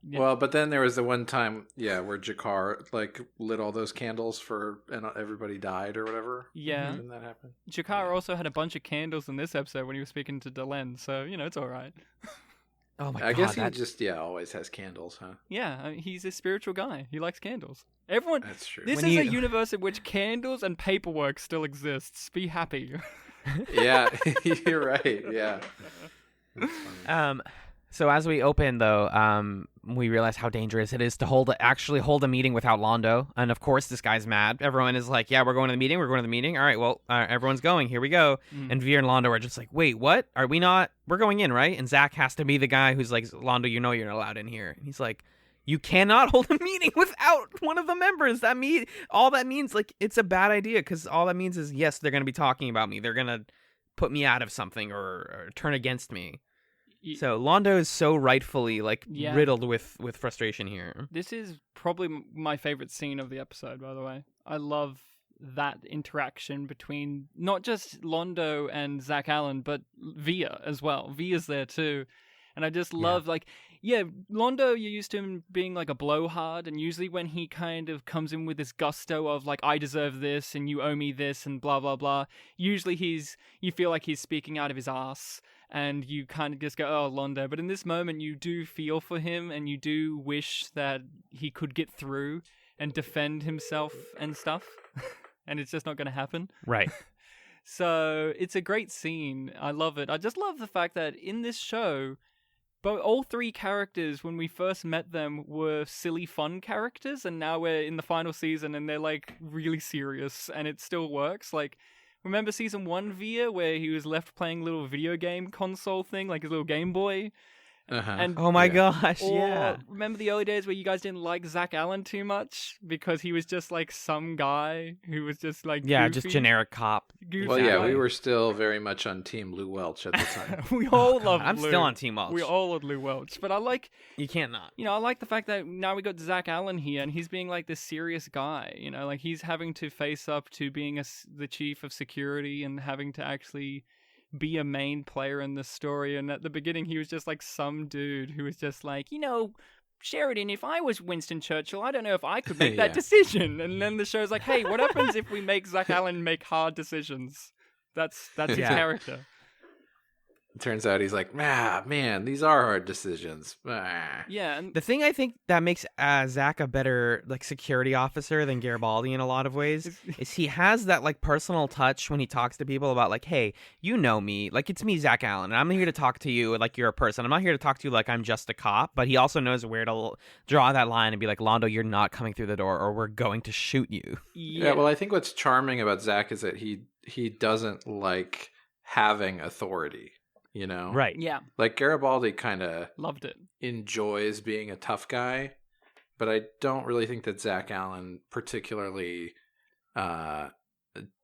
Yeah. Well, but then there was the one time, where Jakar like lit all those candles and everybody died or whatever. Yeah. Didn't that happen? Jakar also had a bunch of candles in this episode when he was speaking to Delenn, so it's all right. Oh my god! I guess he just always has candles, huh? Yeah, he's a spiritual guy. He likes candles. Everyone. That's true. This is a universe in which candles and paperwork still exists. Be happy. Yeah, you're right. Yeah. So as we open, though, we realize how dangerous it is to actually hold a meeting without Londo. And of course, this guy's mad. Everyone is like, yeah, we're going to the meeting. We're going to the meeting. All right, well, everyone's going. Here we go. And Veer and Londo are just like, wait, what? Are we not? We're going in, right? And Zach has to be the guy who's like, Londo, you're not allowed in here. And he's like, you cannot hold a meeting without one of the members. All that means, like, it's a bad idea, because all that means is, yes, they're going to be talking about me. They're going to put me out of something or turn against me. So Londo is so rightfully riddled with frustration here. This is probably my favorite scene of the episode, by the way. I love that interaction between not just Londo and Zach Allen, but Via as well. Via's there too. And I just love, Londo, you're used to him being like a blowhard, and usually when he kind of comes in with this gusto of like, I deserve this and you owe me this and blah, blah, blah, usually you feel like he's speaking out of his ass. And you kind of just go, oh, Londo. But in this moment, you do feel for him, and you do wish that he could get through and defend himself and stuff. And it's just not going to happen. Right. So it's a great scene. I love it. I just love the fact that in this show, all three characters, when we first met them, were silly, fun characters. And now we're in the final season, and they're like really serious, and it still works. Like, remember season 1 Via, where he was left playing a little video game console thing, like his little Game Boy? And oh my gosh, yeah. Remember the early days where you guys didn't like Zach Allen too much because he was just like some guy who was just like goofy, just generic cop. Well, yeah, we were still very much on Team Lou Welch at the time. We all love I'm Lou. still on Team Welch. We all love Lou Welch, but I like... You can't not. I like the fact that now we got Zach Allen here, and he's being like this serious guy, like he's having to face up to being the chief of security and having to actually be a main player in the story. And at the beginning, he was just like some dude who was just like, Sheridan, if I was Winston Churchill, I don't know if I could make that decision. And then the show's like, hey, what happens if we make Zach Allen make hard decisions? That's his character. It turns out he's like, man, these are hard decisions. Yeah. And the thing I think that makes Zach a better security officer than Garibaldi in a lot of ways is he has that personal touch when he talks to people about hey, you know me, it's me, Zach Allen, and I'm here to talk to you like you're a person. I'm not here to talk to you like I'm just a cop. But he also knows where to draw that line and be like, Londo, you're not coming through the door or we're going to shoot you. Yeah, well, I think what's charming about Zach is that he doesn't like having authority. Right. Yeah. Like Garibaldi kind of loved it. Enjoys being a tough guy, but I don't really think that Zach Allen particularly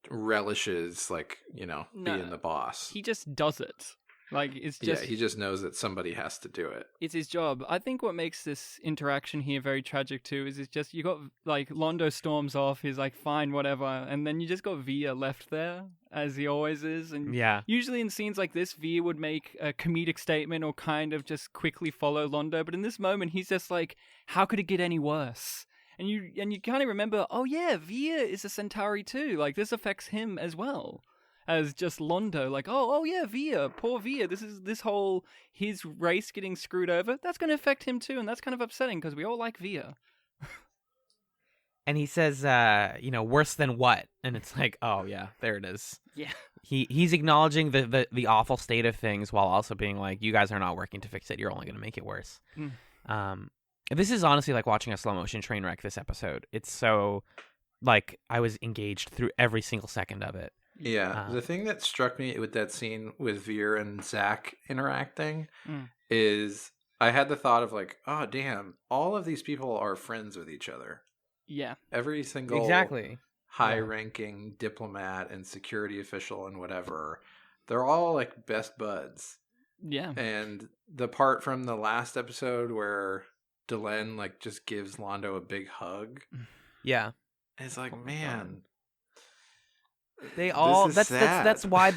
relishes being the boss. He just does it. It's just he just knows that somebody has to do it. It's his job. I think what makes this interaction here very tragic too is it's just you got Londo storms off. He's like, fine, whatever, and then you just got Via left there as he always is. And usually in scenes like this, Via would make a comedic statement or kind of just quickly follow Londo. But in this moment, he's just like, how could it get any worse? And you kind of remember, oh yeah, Via is a Centauri too. This affects him as well. As just Londo, oh yeah, Via, poor Via. This whole his race getting screwed over. That's going to affect him too, and that's kind of upsetting because we all like Via. And he says, worse than what? And it's like, oh yeah, there it is. Yeah. He's acknowledging the awful state of things while also being like, you guys are not working to fix it. You're only going to make it worse. This is honestly like watching a slow motion train wreck. This episode, it's so I was engaged through every single second of it. Yeah, the thing that struck me with that scene with Veer and Zach interacting is I had the thought of oh damn, all of these people are friends with each other. Yeah. Every single high-ranking diplomat and security official and whatever, they're all best buds. Yeah. And the part from the last episode where Delenn just gives Londo a big hug. Yeah. It's man. They all that's why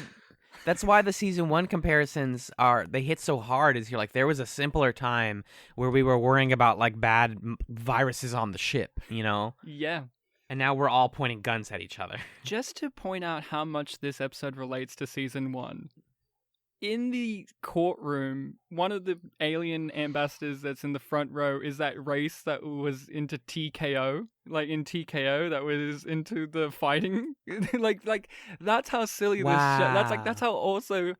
That's why the season 1 comparisons they hit so hard. Is you're like, there was a simpler time where we were worrying about like bad viruses on the ship, you know? Yeah. And now we're all pointing guns at each other. Just to point out how much this episode relates to season 1. In the courtroom, one of the alien ambassadors that's in the front row is that race that was into TKO, like in TKO, that was into the fighting. like that's how silly this show. That's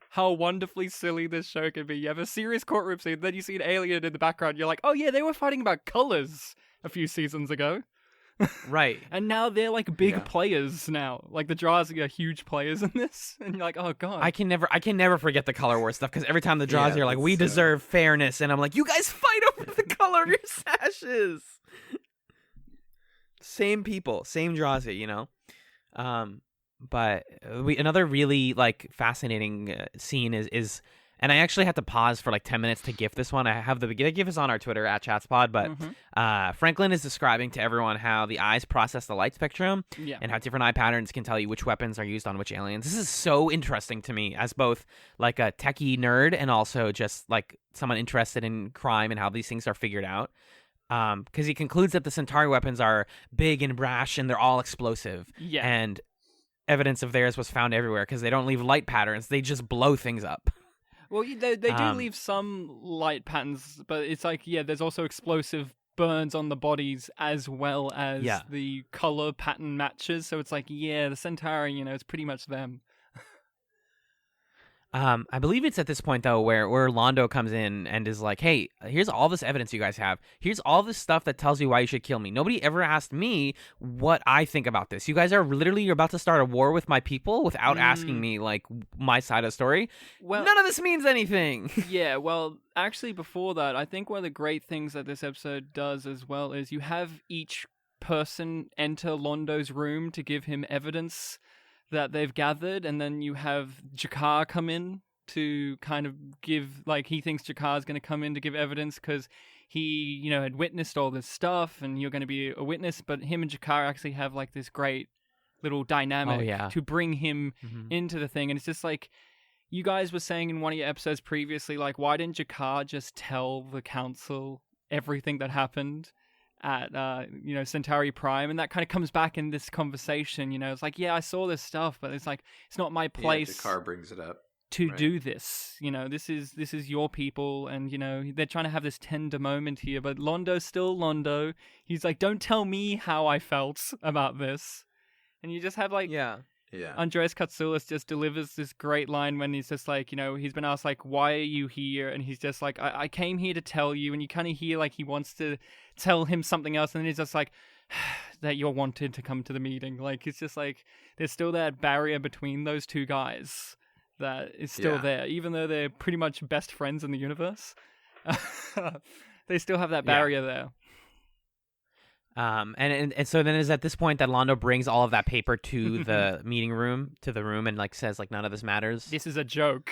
how wonderfully silly this show can be. You have a serious courtroom scene, then you see an alien in the background. You're like, oh yeah, they were fighting about colors a few seasons ago. Right. And now they're like big players now. Like the Drazi are huge players in this. And you're like, oh god. I can never forget the color war stuff, because every time the Drazi are like, we deserve fairness, and I'm like, you guys fight over the color of your sashes. Same people, same Drazi, you know. But another really like fascinating scene is and I actually had to pause for like 10 minutes to GIF this one. I have the GIF is on our Twitter at ChatsPod, but Franklin is describing to everyone how the eyes process the light spectrum and how different eye patterns can tell you which weapons are used on which aliens. This is so interesting to me as both like a techie nerd and also just like someone interested in crime and how these things are figured out. Because he concludes that the Centauri weapons are big and brash and they're all explosive. Yeah. And evidence of theirs was found everywhere because they don't leave light patterns. They just blow things up. Well, they do leave some light patterns, but it's like, there's also explosive burns on the bodies as well as the color pattern matches. So it's like, the Centauri, it's pretty much them. I believe it's at this point, though, where Londo comes in and is like, hey, here's all this evidence you guys have. Here's all this stuff that tells you why you should kill me. Nobody ever asked me what I think about this. You guys are you're about to start a war with my people without asking me, like, my side of the story. Well, none of this means anything. Yeah, well, actually, before that, I think one of the great things that this episode does as well is you have each person enter Londo's room to give him evidence that they've gathered, and then you have Jakar come in to kind of give, like, he thinks Jakar's going to come in to give evidence because he, had witnessed all this stuff and you're going to be a witness, but him and Jakar actually have, like, this great little dynamic to bring him into the thing. And it's just like, you guys were saying in one of your episodes previously, like, why didn't Jakar just tell the council everything that happened at Centauri Prime? And that kind of comes back in this conversation. It's like, I saw this stuff, but it's like, it's not my place. Jakar brings it up to do this. This is your people, and they're trying to have this tender moment here, but Londo's still Londo. He's like, don't tell me how I felt about this. And you just have like Andreas Katsoulis just delivers this great line when he's just like, he's been asked like, why are you here? And he's just like, I came here to tell you. And you kind of hear like he wants to tell him something else, and then he's just like, that you're wanted to come to the meeting. Like, it's just like, there's still that barrier between those two guys that is still there, even though they're pretty much best friends in the universe. They still have that barrier there. And so then is at this point that Londo brings all of that paper to the meeting room, to the room, and like says like, none of this matters. This is a joke.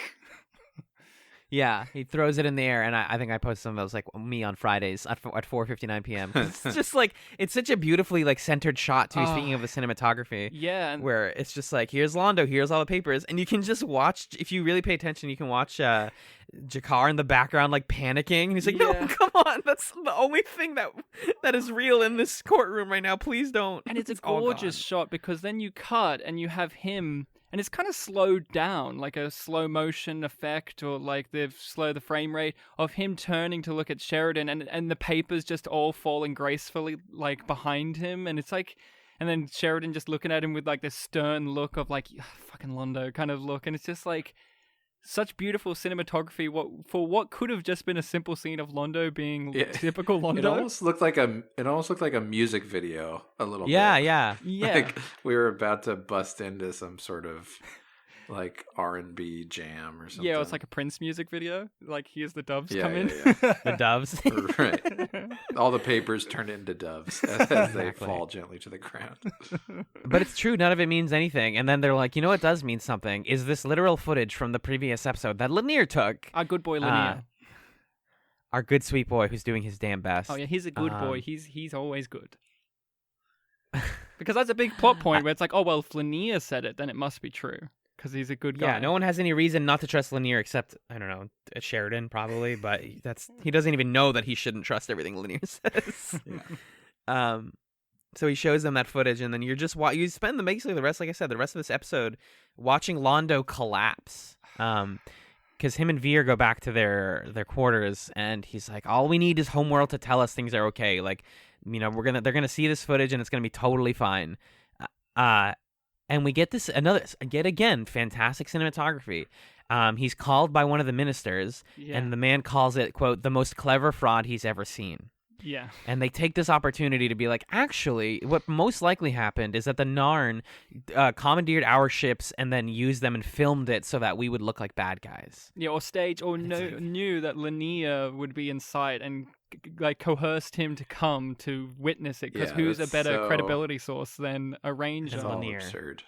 Yeah, he throws it in the air, and I think I posted some of those like me on Fridays at 4:59 p.m. It's just like, it's such a beautifully like centered shot too. Speaking of the cinematography, where it's just like, here's Londo, here's all the papers, and you can just watch, if you really pay attention, you can watch Jakar in the background like panicking, and he's like, no, come on, that's the only thing that is real in this courtroom right now. Please don't. And it's a gorgeous shot, because then you cut and you have him. And it's kind of slowed down, like a slow motion effect, or like they've slowed the frame rate of him turning to look at Sheridan, and the papers just all falling gracefully like behind him. And it's like, and then Sheridan just looking at him with like this stern look of like, fucking Londo kind of look. And it's just like such beautiful cinematography for what could have just been a simple scene of Londo being typical Londo. It almost looked like a music video a little bit. Yeah. Like we were about to bust into some sort of like R&B jam or something. Yeah, it's like a Prince music video. Like, here's the doves come in. The doves. Right. All the papers turn into doves as they fall gently to the ground. But it's true, none of it means anything. And then they're like, what does mean something is this literal footage from the previous episode that Lanier took. Our good boy Lanier. Our good sweet boy who's doing his damn best. Oh yeah, he's a good boy. He's always good. Because that's a big plot point where it's like, oh well, if Lanier said it, then it must be true. because he's a good guy. Yeah, no one has any reason not to trust Lanier except, I don't know, Sheridan probably, but he doesn't even know that he shouldn't trust everything Lanier says. So he shows them that footage, and then you're just you spend basically the rest, like I said, the rest of this episode watching Londo collapse. Because him and Veer go back to their quarters, and he's like, all we need is Homeworld to tell us things are okay. Like, you know, they're gonna see this footage, and it's gonna be totally fine. And we get this again fantastic cinematography. He's called by one of the ministers, and the man calls it, quote, the most clever fraud he's ever seen. Yeah. And they take this opportunity to be like, actually, what most likely happened is that the Narn commandeered our ships and then used them and filmed it so that we would look like bad guys. Yeah, or knew that Lanier would be in sight and like coerced him to come to witness it, because who's a better credibility source than a ranger? It's all absurd.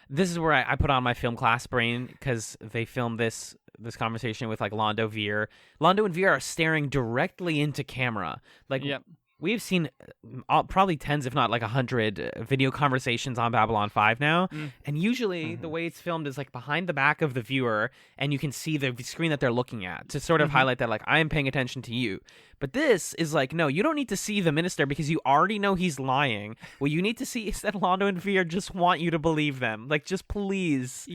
This is where I put on my film class brain, because they filmed this conversation with like Londo Veer. Londo and Veer are staring directly into camera. Like, we've seen probably tens, if not like 100 video conversations on Babylon 5 now. And usually the way it's filmed is like behind the back of the viewer, and you can see the screen that they're looking at to sort of highlight that, like, I am paying attention to you. But this is like, no, you don't need to see the minister because you already know he's lying. What you need to see is that Londo and Veer just want you to believe them. Like, just please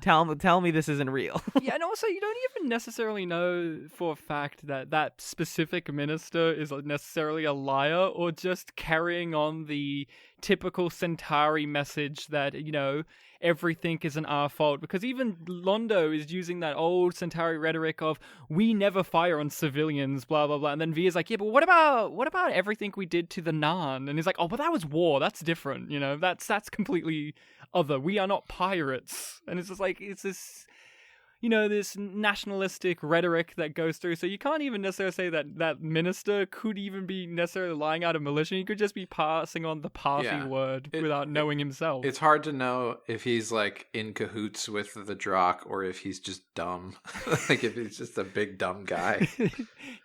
tell me this isn't real. Yeah, and also you don't even necessarily know for a fact that specific minister is necessarily a liar, or just carrying on the typical Centauri message that, you know, everything isn't our fault. Because even Londo is using that old Centauri rhetoric of, we never fire on civilians, blah blah blah, and then Veer's like, yeah, but what about everything we did to the Narn? And he's like, oh, but that was war, that's different, you know, that's completely other, we are not pirates. And it's just like, it's this, you know, this nationalistic rhetoric that goes through. So you can't even necessarily say that minister could even be necessarily lying out of militia. He could just be passing on the party word without knowing himself. It's hard to know if he's like in cahoots with the Drock, or if he's just dumb. Like, if he's just a big dumb guy.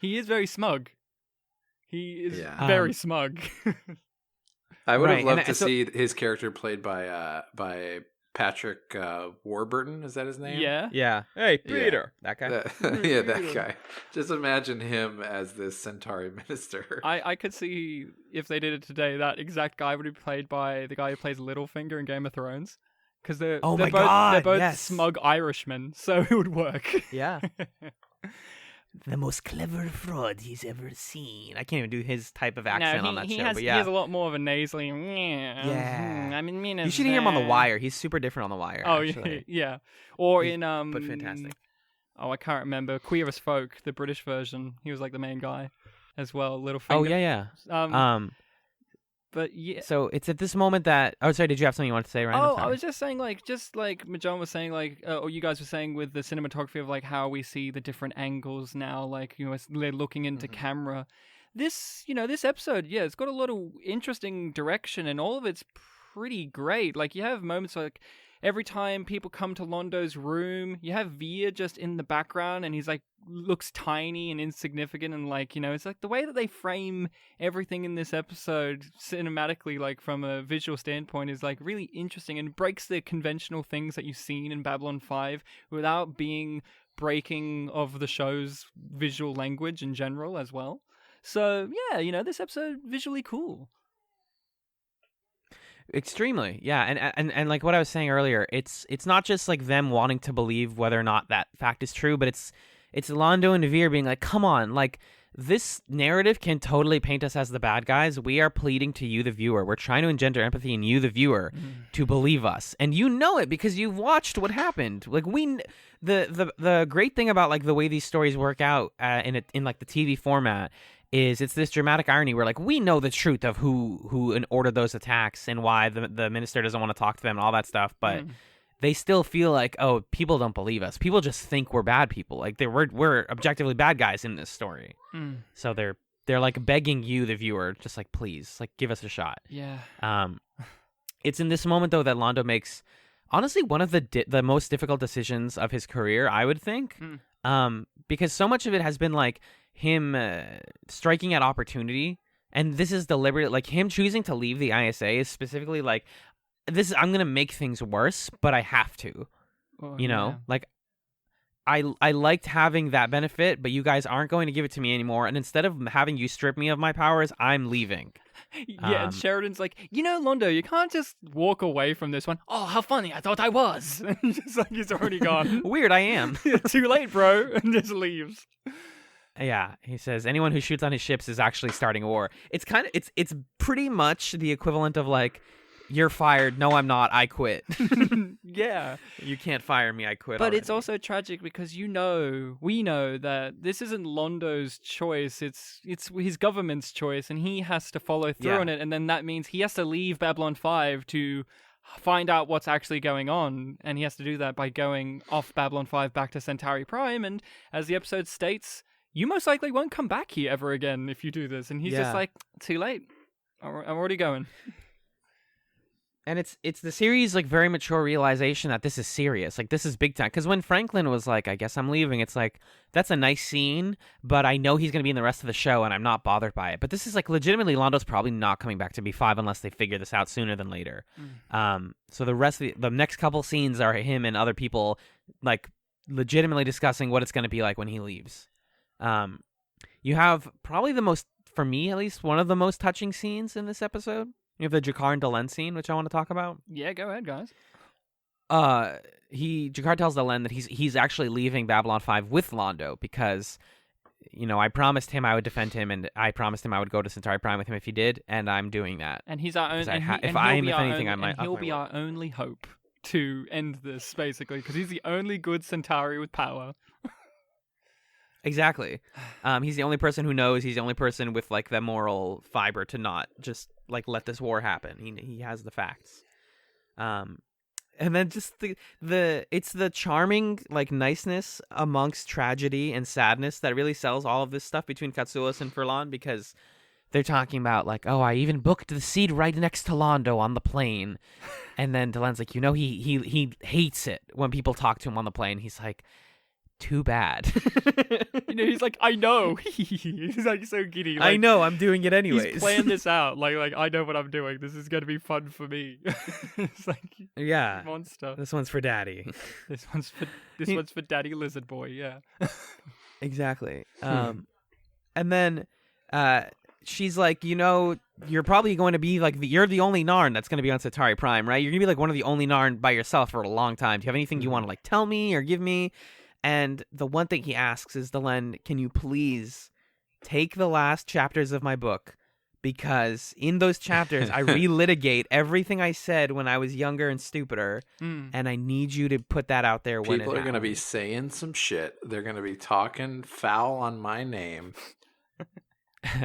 He is very smug. He is very smug. I would have loved to see his character played by Patrick Warburton, is that his name? Yeah. Hey, Peter. That guy? That guy. Just imagine him as this Centauri minister. I could see, if they did it today, that exact guy would be played by the guy who plays Littlefinger in Game of Thrones. Because they're both smug Irishmen, so it would work. Yeah. The most clever fraud he's ever seen. I can't even do his type of accent on that show, but he has a lot more of a nasally. Yeah. I mean, you should hear him on The Wire. He's super different on The Wire. Oh, actually. Yeah. Or but fantastic. Oh, I can't remember. Queer as Folk, the British version. He was like the main guy as well. Littlefinger. Oh yeah. But yeah. So it's at this moment that. Oh, sorry. Did you have something you wanted to say, Ryan? Oh, I was just saying, like Majon was saying, like, or you guys were saying with the cinematography of like how we see the different angles now, like, you know, as they're looking into camera. This episode, it's got a lot of interesting direction, and all of it's pretty great. Like, you have moments like, every time people come to Londo's room, you have Veer just in the background, and he's like, looks tiny and insignificant, and like, you know, it's like the way that they frame everything in this episode cinematically, like from a visual standpoint, is like really interesting and breaks the conventional things that you've seen in Babylon 5 without being breaking of the show's visual language in general as well. So yeah, you know, this episode visually cool. Extremely, yeah, and like what I was saying earlier, it's not just like them wanting to believe whether or not that fact is true, but it's Londo and Veer being like, come on, like, this narrative can totally paint us as the bad guys. We are pleading to you, the viewer. We're trying to engender empathy in you, the viewer, to believe us, and you know it because you've watched what happened. Like, the great thing about like the way these stories work out in like the TV format is it's this dramatic irony where, like, we know the truth of who ordered those attacks and why the minister doesn't want to talk to them and all that stuff, but they still feel like, oh, people don't believe us. People just think we're bad people. Like, we're objectively bad guys in this story. So they're like begging you, the viewer, just like, please, like, give us a shot. Yeah. It's in this moment though that Londo makes, honestly, one of the most difficult decisions of his career, I would think. Because so much of it has been like him striking at opportunity, and this is deliberate. Like, him choosing to leave the ISA is specifically like, I'm gonna make things worse, but I have to. You know, like I liked having that benefit, but you guys aren't going to give it to me anymore. And instead of having you strip me of my powers, I'm leaving. Yeah, and Sheridan's like, Londo, you can't just walk away from this one. Oh, how funny! I thought I was. Just like he's already gone. Weird, I am. Too late, bro, and just leaves. Yeah, he says anyone who shoots on his ships is actually starting a war. It's it's pretty much the equivalent of like, you're fired. No, I'm not. I quit. Yeah. You can't fire me. I quit. But already. it's also tragic because we know that this isn't Londo's choice. It's his government's choice, and he has to follow through on it. And then that means he has to leave Babylon 5 to find out what's actually going on. And he has to do that by going off Babylon 5 back to Centauri Prime. And as the episode states, you most likely won't come back here ever again if you do this. And he's just like, too late. I'm already going. And it's the series' like very mature realization that this is serious, like this is big time. Because when Franklin was like, "I guess I'm leaving," it's like that's a nice scene, but I know he's gonna be in the rest of the show, and I'm not bothered by it. But this is like legitimately, Londo's probably not coming back to B5 unless they figure this out sooner than later. So the rest of the next couple scenes are him and other people like legitimately discussing what it's gonna be like when he leaves. You have probably the most, for me at least, one of the most touching scenes in this episode. You have the Jakar and Delenn scene, which I want to talk about. Yeah, go ahead, guys. Jakar tells Delenn that he's actually leaving Babylon 5 with Londo because, I promised him I would defend him, and I promised him I would go to Centauri Prime with him if he did, and I'm doing that. And he's our own. He'll be our only hope to end this, basically, because he's the only good Centauri with power. Exactly. He's the only person who knows. He's the only person with like the moral fiber to not just like let this war happen. He has the facts. And then just it's the charming like niceness amongst tragedy and sadness that really sells all of this stuff between Katsulas and Furlan, because they're talking about like, oh, I even booked the seat right next to Londo on the plane. And then Delenn's like, he hates it when people talk to him on the plane. He's like, too bad. He's like, I know. He's like so giddy. Like, I know, I'm doing it anyways. He's planned this out. Like I know what I'm doing. This is gonna be fun for me. It's like, monster. This one's for Daddy. This one's for Daddy Lizard Boy. Yeah. Exactly. And then she's like, you're probably going to be like you're the only Narn that's going to be on Centauri Prime, right? You're gonna be like one of the only Narn by yourself for a long time. Do you have anything you want to like tell me or give me? And the one thing he asks is, Delenn, can you please take the last chapters of my book? Because in those chapters, I relitigate everything I said when I was younger and stupider, and I need you to put that out there when people are going to be saying some shit. They're going to be talking foul on my name.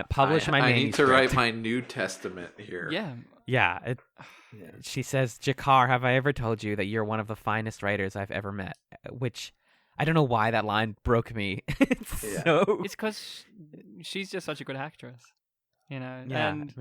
Publish my manuscript. I need to write my New Testament here. Yeah. She says, Jakar, have I ever told you that you're one of the finest writers I've ever met? Which... I don't know why that line broke me. It's because she's just such a good actress, Yeah. And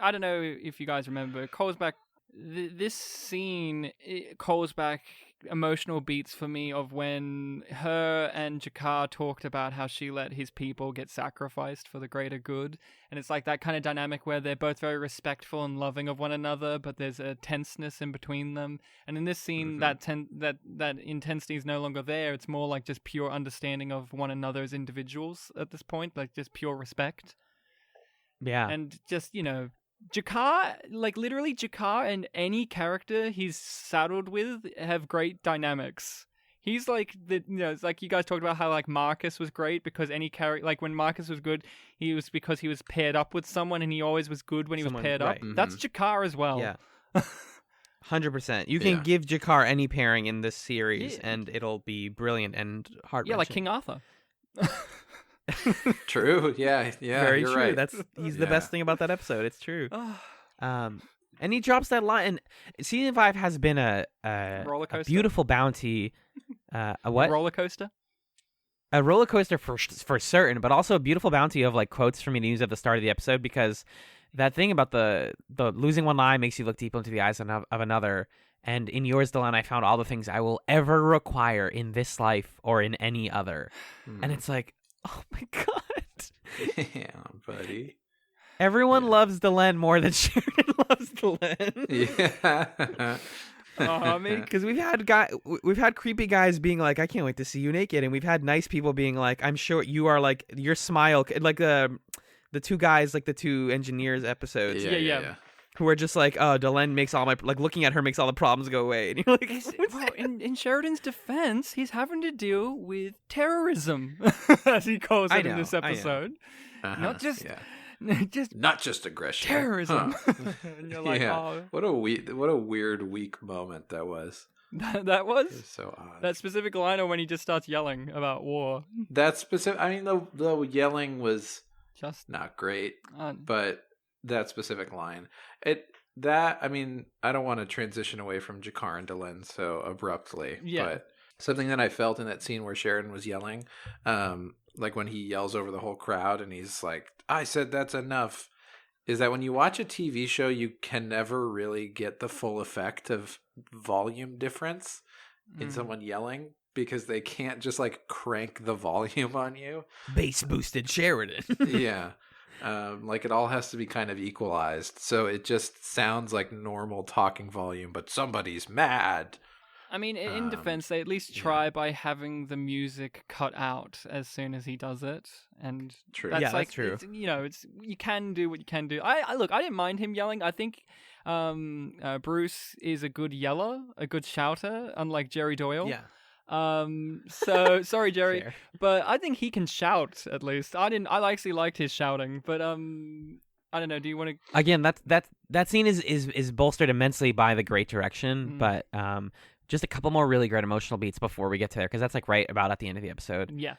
I don't know if you guys remember, it calls back this scene. It calls back emotional beats for me of when her and Jakar talked about how she let his people get sacrificed for the greater good, and it's like that kind of dynamic where they're both very respectful and loving of one another, but there's a tenseness in between them. And in this scene, that intensity is no longer there. It's more like just pure understanding of one another as individuals at this point, like just pure respect. Yeah, and just Jakar, like literally Jakar and any character he's saddled with have great dynamics. He's like it's like you guys talked about how like Marcus was great because any character, like when Marcus was good, he was because he was paired up with someone, and he always was good when he was paired up. That's Jakar as well. Yeah, 100%. You can give Jakar any pairing in this series, and it'll be brilliant and heart-wrenching. Yeah, like King Arthur. True. Yeah. Very you're true. Right. He's the best thing about that episode. It's true. And he drops that line. And season 5 has been a beautiful bounty. A what? Roller coaster. A roller coaster for certain, but also a beautiful bounty of like quotes from me to use at the start of the episode, because that thing about the losing one eye makes you look deep into the eyes of another. And in yours, Delenn, I found all the things I will ever require in this life or in any other. And it's like, oh my god. Damn, buddy. Everyone loves Delenn more than Sheridan loves Delenn. Yeah. I mean, Because we've had creepy guys being like, "I can't wait to see you naked," and we've had nice people being like, "I'm sure you are like your smile," like the two guys, like the two engineers episodes, Yeah. who are just like, "Oh, Delenn makes all my like looking at her makes all the problems go away," and you're like, well, in Sheridan's defense, he's having to deal with terrorism, as he calls it in this episode. Not just. Yeah. Just not just aggression, terrorism. Huh. And you're like, oh, what a weird weak moment that was. That was so odd. That specific line, or when he just starts yelling about war. That specific. I mean, the yelling was just not great, but that specific line, I mean, I don't want to transition away from Jakar and Delenn so abruptly. Yeah. But something that I felt in that scene where Sheridan was yelling, like when he yells over the whole crowd and he's like, "I said that's enough," is that when you watch a TV show, you can never really get the full effect of volume difference in someone yelling, because they can't just like crank the volume on you. Bass boosted Sheridan. Yeah. Like it all has to be kind of equalized. So it just sounds like normal talking volume, but somebody's mad. I mean, in defense, they at least try by having the music cut out as soon as he does it, and true. That's true. It's, it's you can do what you can do. I look, I didn't mind him yelling. I think Bruce is a good yeller, a good shouter, unlike Jerry Doyle. Yeah. So sorry, Jerry, Fair. but I think he can shout at least. I actually liked his shouting, but I don't know. Do you want to? Again, that scene is bolstered immensely by the great direction, but just a couple more really great emotional beats before we get to there, because that's like right about at the end of the episode. Yeah.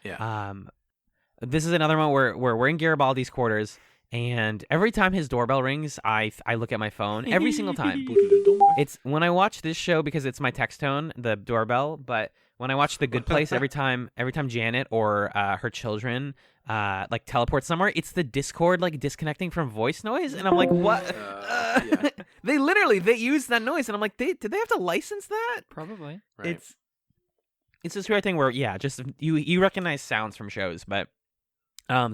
This is another one where we're in Garibaldi's quarters, and every time his doorbell rings, I look at my phone every single time. It's when I watch this show, because it's my text tone, the doorbell, but when I watch The Good Place, every time Janet or her children like teleport somewhere, it's the Discord like disconnecting from voice noise, and I'm like, what? Yeah. They use that noise, and I'm like, did they have to license that? Probably. Right. It's this weird thing where just you recognize sounds from shows, but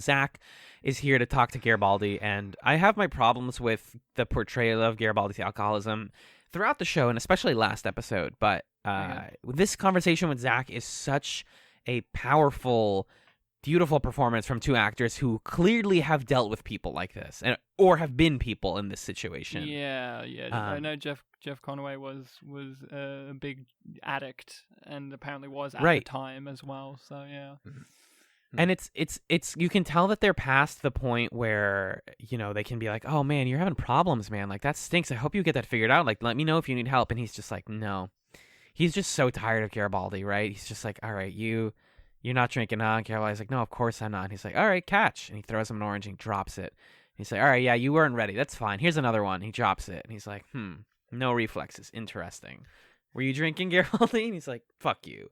Zach is here to talk to Garibaldi, and I have my problems with the portrayal of Garibaldi's alcoholism throughout the show, and especially last episode. But this conversation with Zach is such a powerful, beautiful performance from two actors who clearly have dealt with people like this, or have been people in this situation. Yeah. I know Jeff Conaway was a big addict, and apparently was at the time as well. So yeah. And it's you can tell that they're past the point where, they can be like, "Oh man, you're having problems, man. Like that stinks. I hope you get that figured out. Like let me know if you need help." And he's just like, "No." He's just so tired of Garibaldi, right? He's just like, "All right, you're not drinking, huh?" And Garibaldi's like, "No, of course I'm not." And he's like, "All right, catch." And he throws him an orange and he drops it. And he's like, "All right, yeah, you weren't ready. That's fine. Here's another one." He drops it. And he's like, no reflexes. Interesting. Were you drinking, Garibaldi? And he's like, "Fuck you."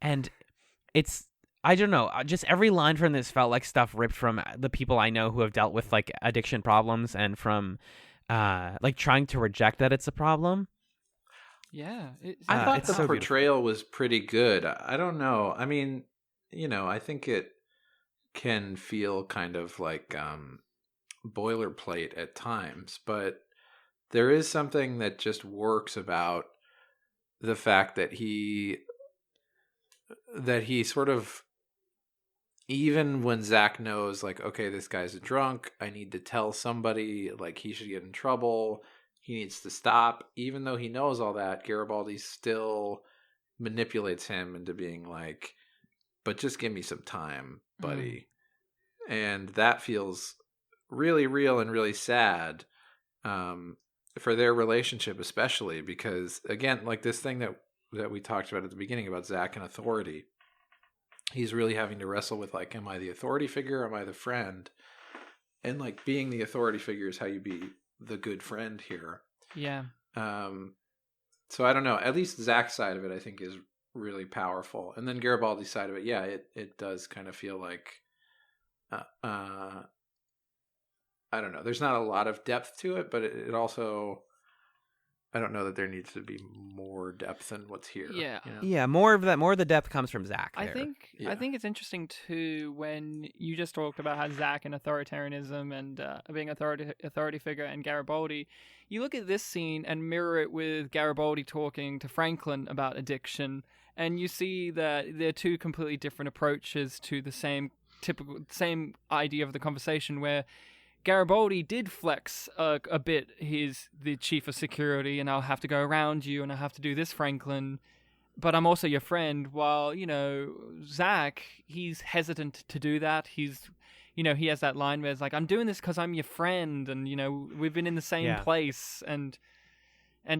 And I don't know. Just every line from this felt like stuff ripped from the people I know who have dealt with like addiction problems, and from like trying to reject that it's a problem. Yeah. I thought the so portrayal was pretty good. I don't know. I mean, I think it can feel kind of like boilerplate at times, but there is something that just works about the fact that he sort of, even when Zach knows, like, okay, this guy's a drunk, I need to tell somebody, like, he should get in trouble, he needs to stop, even though he knows all that, Garibaldi still manipulates him into being like, but just give me some time, buddy. And that feels really real and really sad for their relationship, especially because, again, like this thing that we talked about at the beginning about Zach and authority, he's really having to wrestle with, like, am I the authority figure? Am I the friend? And like being the authority figure is how you be the good friend here. Yeah. So I don't know. At least Zach's side of it, I think, is really powerful. And then Garibaldi's side of it, yeah, it does kind of feel like, I don't know. There's not a lot of depth to it, but it also, I don't know that there needs to be more depth than what's here. Yeah. you know? Yeah, more of the depth comes from Zach. I there. think it's interesting too when you just talked about how Zach and authoritarianism and being authority figure and Garibaldi. You look at this scene and mirror it with Garibaldi talking to Franklin about addiction, and you see that they're two completely different approaches to the same same idea of the conversation, where Garibaldi did flex a bit. He's the chief of security, and I'll have to go around you, and I have to do this, Franklin. But I'm also your friend. While, Zach, he's hesitant to do that. He's, he has that line where it's like, I'm doing this because I'm your friend, and, we've been in the same place, and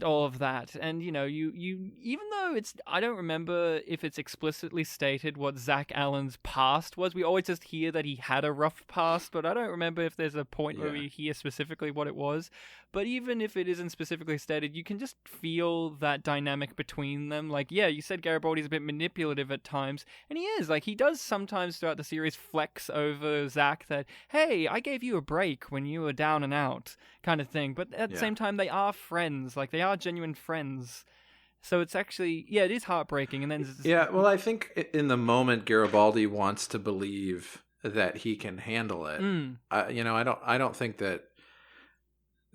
all of that. And, you even though I don't remember if it's explicitly stated what Zach Allen's past was. We always just hear that he had a rough past, but I don't remember if there's a point where we hear specifically what it was. But even if it isn't specifically stated, you can just feel that dynamic between them. Like, yeah, you said Garibaldi's a bit manipulative at times, and he is. Like, he does sometimes throughout the series flex over Zach that, hey, I gave you a break when you were down and out, kind of thing. But at the same time, they are friends. Like, they are genuine friends. So it's actually, it is heartbreaking. And then well, I think in the moment Garibaldi wants to believe that he can handle it. I don't think that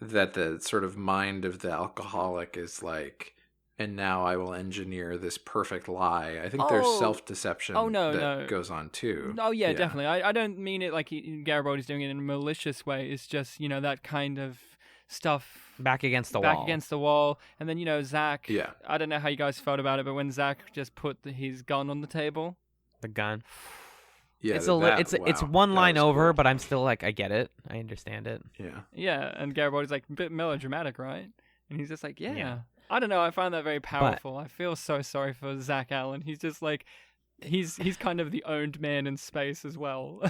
the sort of mind of the alcoholic is like, and now I will engineer this perfect lie. I think there's self-deception that goes on too. Oh, yeah, definitely. I don't mean it like Garibaldi's doing it in a malicious way. It's just, that kind of stuff. Back against the wall. And then, Zach, I don't know how you guys felt about it, but when Zach just put his gun on the table. The gun. Yeah, it's one line over, but I'm still like, I get it. I understand it. Yeah. Yeah, and Garibaldi's like, a bit melodramatic, right? And he's just like, yeah. I don't know. I find that very powerful. I feel so sorry for Zach Allen. He's just like, he's kind of the owned man in space as well.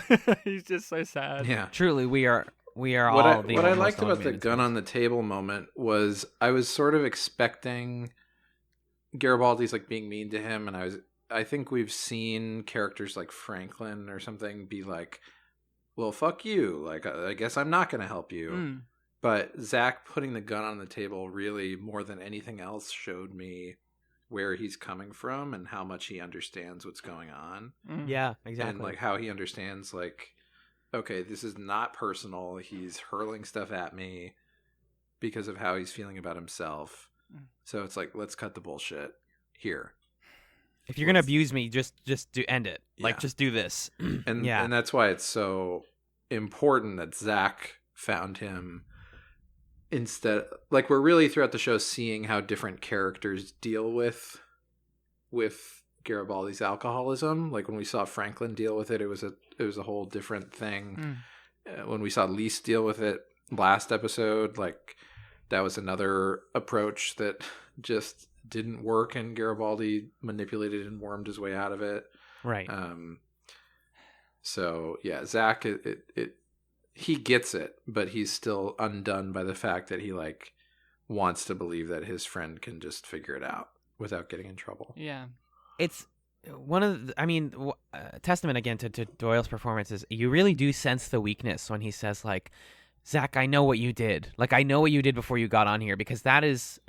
He's just so sad. Yeah. Truly, we are what all what I liked about the gun on the table moment was I was sort of expecting Garibaldi's like being mean to him, and I think we've seen characters like Franklin or something be like, well, fuck you. Like, I guess I'm not going to help you. But Zach putting the gun on the table really, more than anything else, showed me where he's coming from and how much he understands what's going on. Yeah, exactly. And like how he understands, like, okay, this is not personal. He's hurling stuff at me because of how he's feeling about himself. So it's like, let's cut the bullshit here. If you're gonna abuse me, just end it. Like, just do this. And that's why it's so important that Zach found him. Instead, like, we're really throughout the show seeing how different characters deal with Garibaldi's alcoholism. Like when we saw Franklin deal with it, it was a whole different thing. When we saw Lise deal with it last episode, like that was another approach that just didn't work, and Garibaldi manipulated and wormed his way out of it. Right. So yeah, Zach, he gets it, but he's still undone by the fact that he like wants to believe that his friend can just figure it out without getting in trouble. Yeah. It's one of the, testament again to Doyle's performance is you really do sense the weakness when he says like, Zach, I know what you did. Like, I know what you did before you got on here, because that is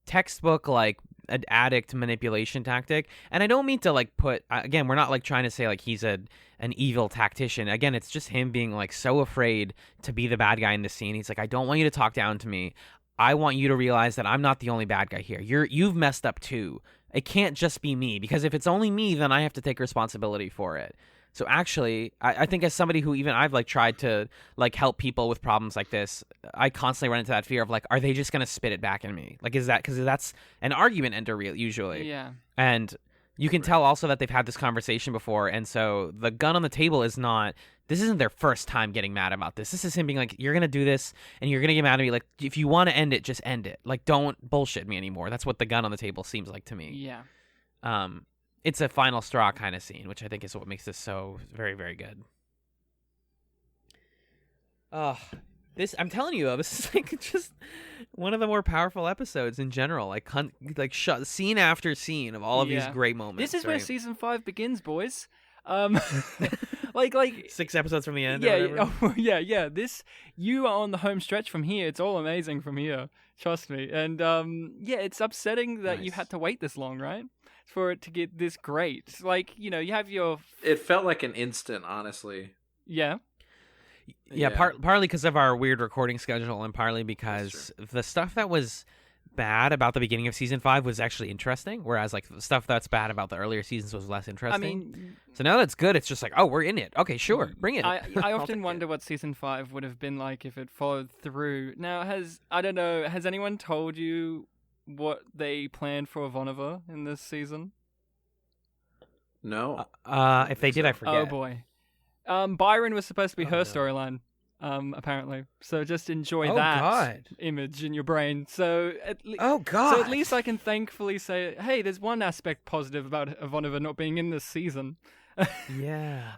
textbook, like, an addict manipulation tactic. And I don't mean to like again, we're not like trying to say like he's an evil tactician. Again, it's just him being like so afraid to be the bad guy in the scene. He's like, I don't want you to talk down to me. I want you to realize that I'm not the only bad guy here. You've messed up too. It can't just be me, because if it's only me, then I have to take responsibility for it. So actually, I think as somebody who even I've like tried to like help people with problems like this, I constantly run into that fear of like, are they just going to spit it back at me? Like, is that, because that's an argument ender usually. Yeah. And you can tell also that they've had this conversation before. And so the gun on the table this isn't their first time getting mad about this. This is him being like, you're going to do this and you're going to get mad at me. Like, if you want to end it, just end it. Like, don't bullshit me anymore. That's what the gun on the table seems like to me. Yeah. It's a final straw kind of scene, which I think is what makes this so very, very good. I'm telling you though, this is like just one of the more powerful episodes in general. Like scene after scene of all of these great moments. This is where season 5 begins, boys. like 6 episodes from the end. Yeah, or whatever. yeah. This you are on the home stretch from here. It's all amazing from here. Trust me. And yeah, it's upsetting that you had to wait this long, right? For it to get this great. Like, you have your. It felt like an instant, honestly. Yeah. Yeah, partly because of our weird recording schedule, and partly because the stuff that was bad about the beginning of season 5 was actually interesting, whereas like the stuff that's bad about the earlier seasons was less interesting. I mean, so now that's good. It's just like, oh, we're in it. Okay, sure, bring it. I often wonder what season 5 would have been like if it followed through. Now, has anyone told you what they planned for Ivanova in this season? No. If they did, I forget. Oh boy. Byron was supposed to be her storyline, apparently. So just enjoy that image in your brain. So So at least I can thankfully say, hey, there's one aspect positive about Ivanova not being in this season. Yeah.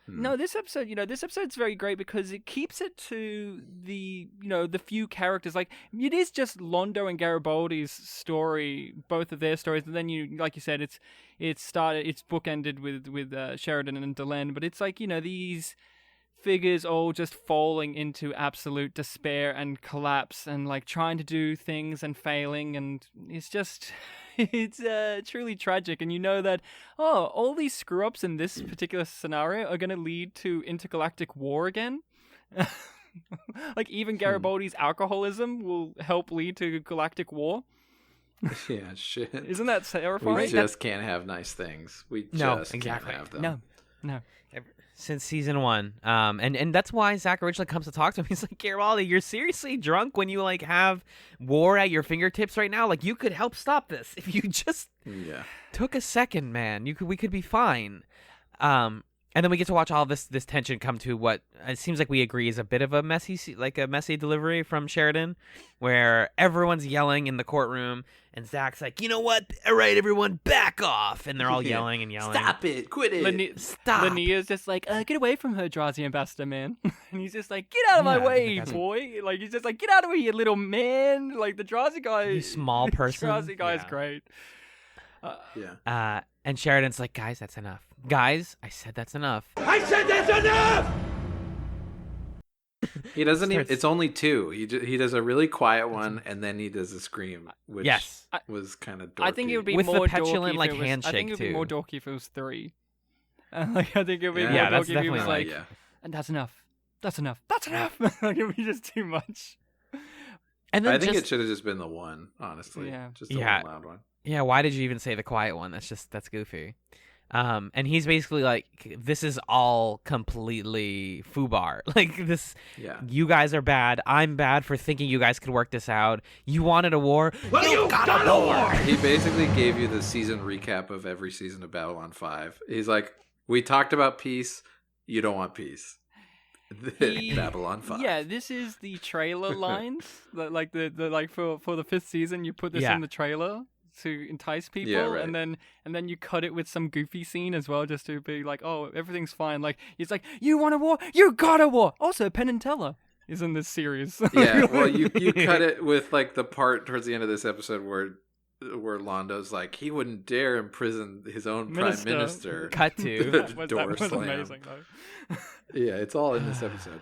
No, this episode's very great because it keeps it to the few characters. Like, it is just Londo and Garibaldi's story, both of their stories, and then like you said, it's bookended with Sheridan and Delenn, but it's like, these figures all just falling into absolute despair and collapse and like trying to do things and failing, and it's just it's truly tragic. And that all these screw ups in this particular scenario are going to lead to intergalactic war again. Like even Garibaldi's alcoholism will help lead to galactic war. Yeah, shit. Isn't that terrifying? We just can't have nice things. We just can't have them. No. Since season 1, and that's why Zach originally comes to talk to him. He's like, Garibaldi, you're seriously drunk when you like have war at your fingertips right now. Like, you could help stop this if you just took a second, man. We could be fine. And then we get to watch all this tension come to what it seems like we agree is a bit of a messy delivery from Sheridan, where everyone's yelling in the courtroom, and Zach's like, you know what? All right, everyone, back off, and they're all yelling and yelling. Stop it! Quit it! Stop! Lannia's just like, get away from her, Drazi Ambassador, man. And he's just like, get out of my way, boy! Like, he's just like, get out of here, you little man! Like, the Drazi guy, you small person. Drazi guy is great. And Sheridan's like, guys, that's enough. Guys, I said that's enough. I said that's enough! He doesn't even, it's only 2. He does a really quiet one, and then he does a scream, which was kind of dorky. I think it would be with more the petulant dorky handshake, I think it would be more dorky if it was 3. Like, I think it would be more that's dorky if it was definitely like, and that's enough. That's enough. That's enough! Like, it would be just too much. And then I think it should have just been the 1, honestly. Yeah. Just the one loud one. Yeah, why did you even say the quiet one? That's goofy. And he's basically like, this is all completely foobar. Like, this, you guys are bad. I'm bad for thinking you guys could work this out. You wanted a war. Well, you got a war! He basically gave you the season recap of every season of Babylon 5. He's like, we talked about peace. You don't want peace. Babylon 5. Yeah, this is the trailer lines. Like the for the 5th season, you put this in the trailer to entice people, and then you cut it with some goofy scene as well, just to be like, oh, everything's fine. Like, it's like, you want a war, you got a war. Also, Penn and Teller is in this series. Yeah, well, you cut it with like the part towards the end of this episode where Londo's like, he wouldn't dare imprison his own prime minister. Cut to that was slam. amazing though. Yeah, it's all in this episode.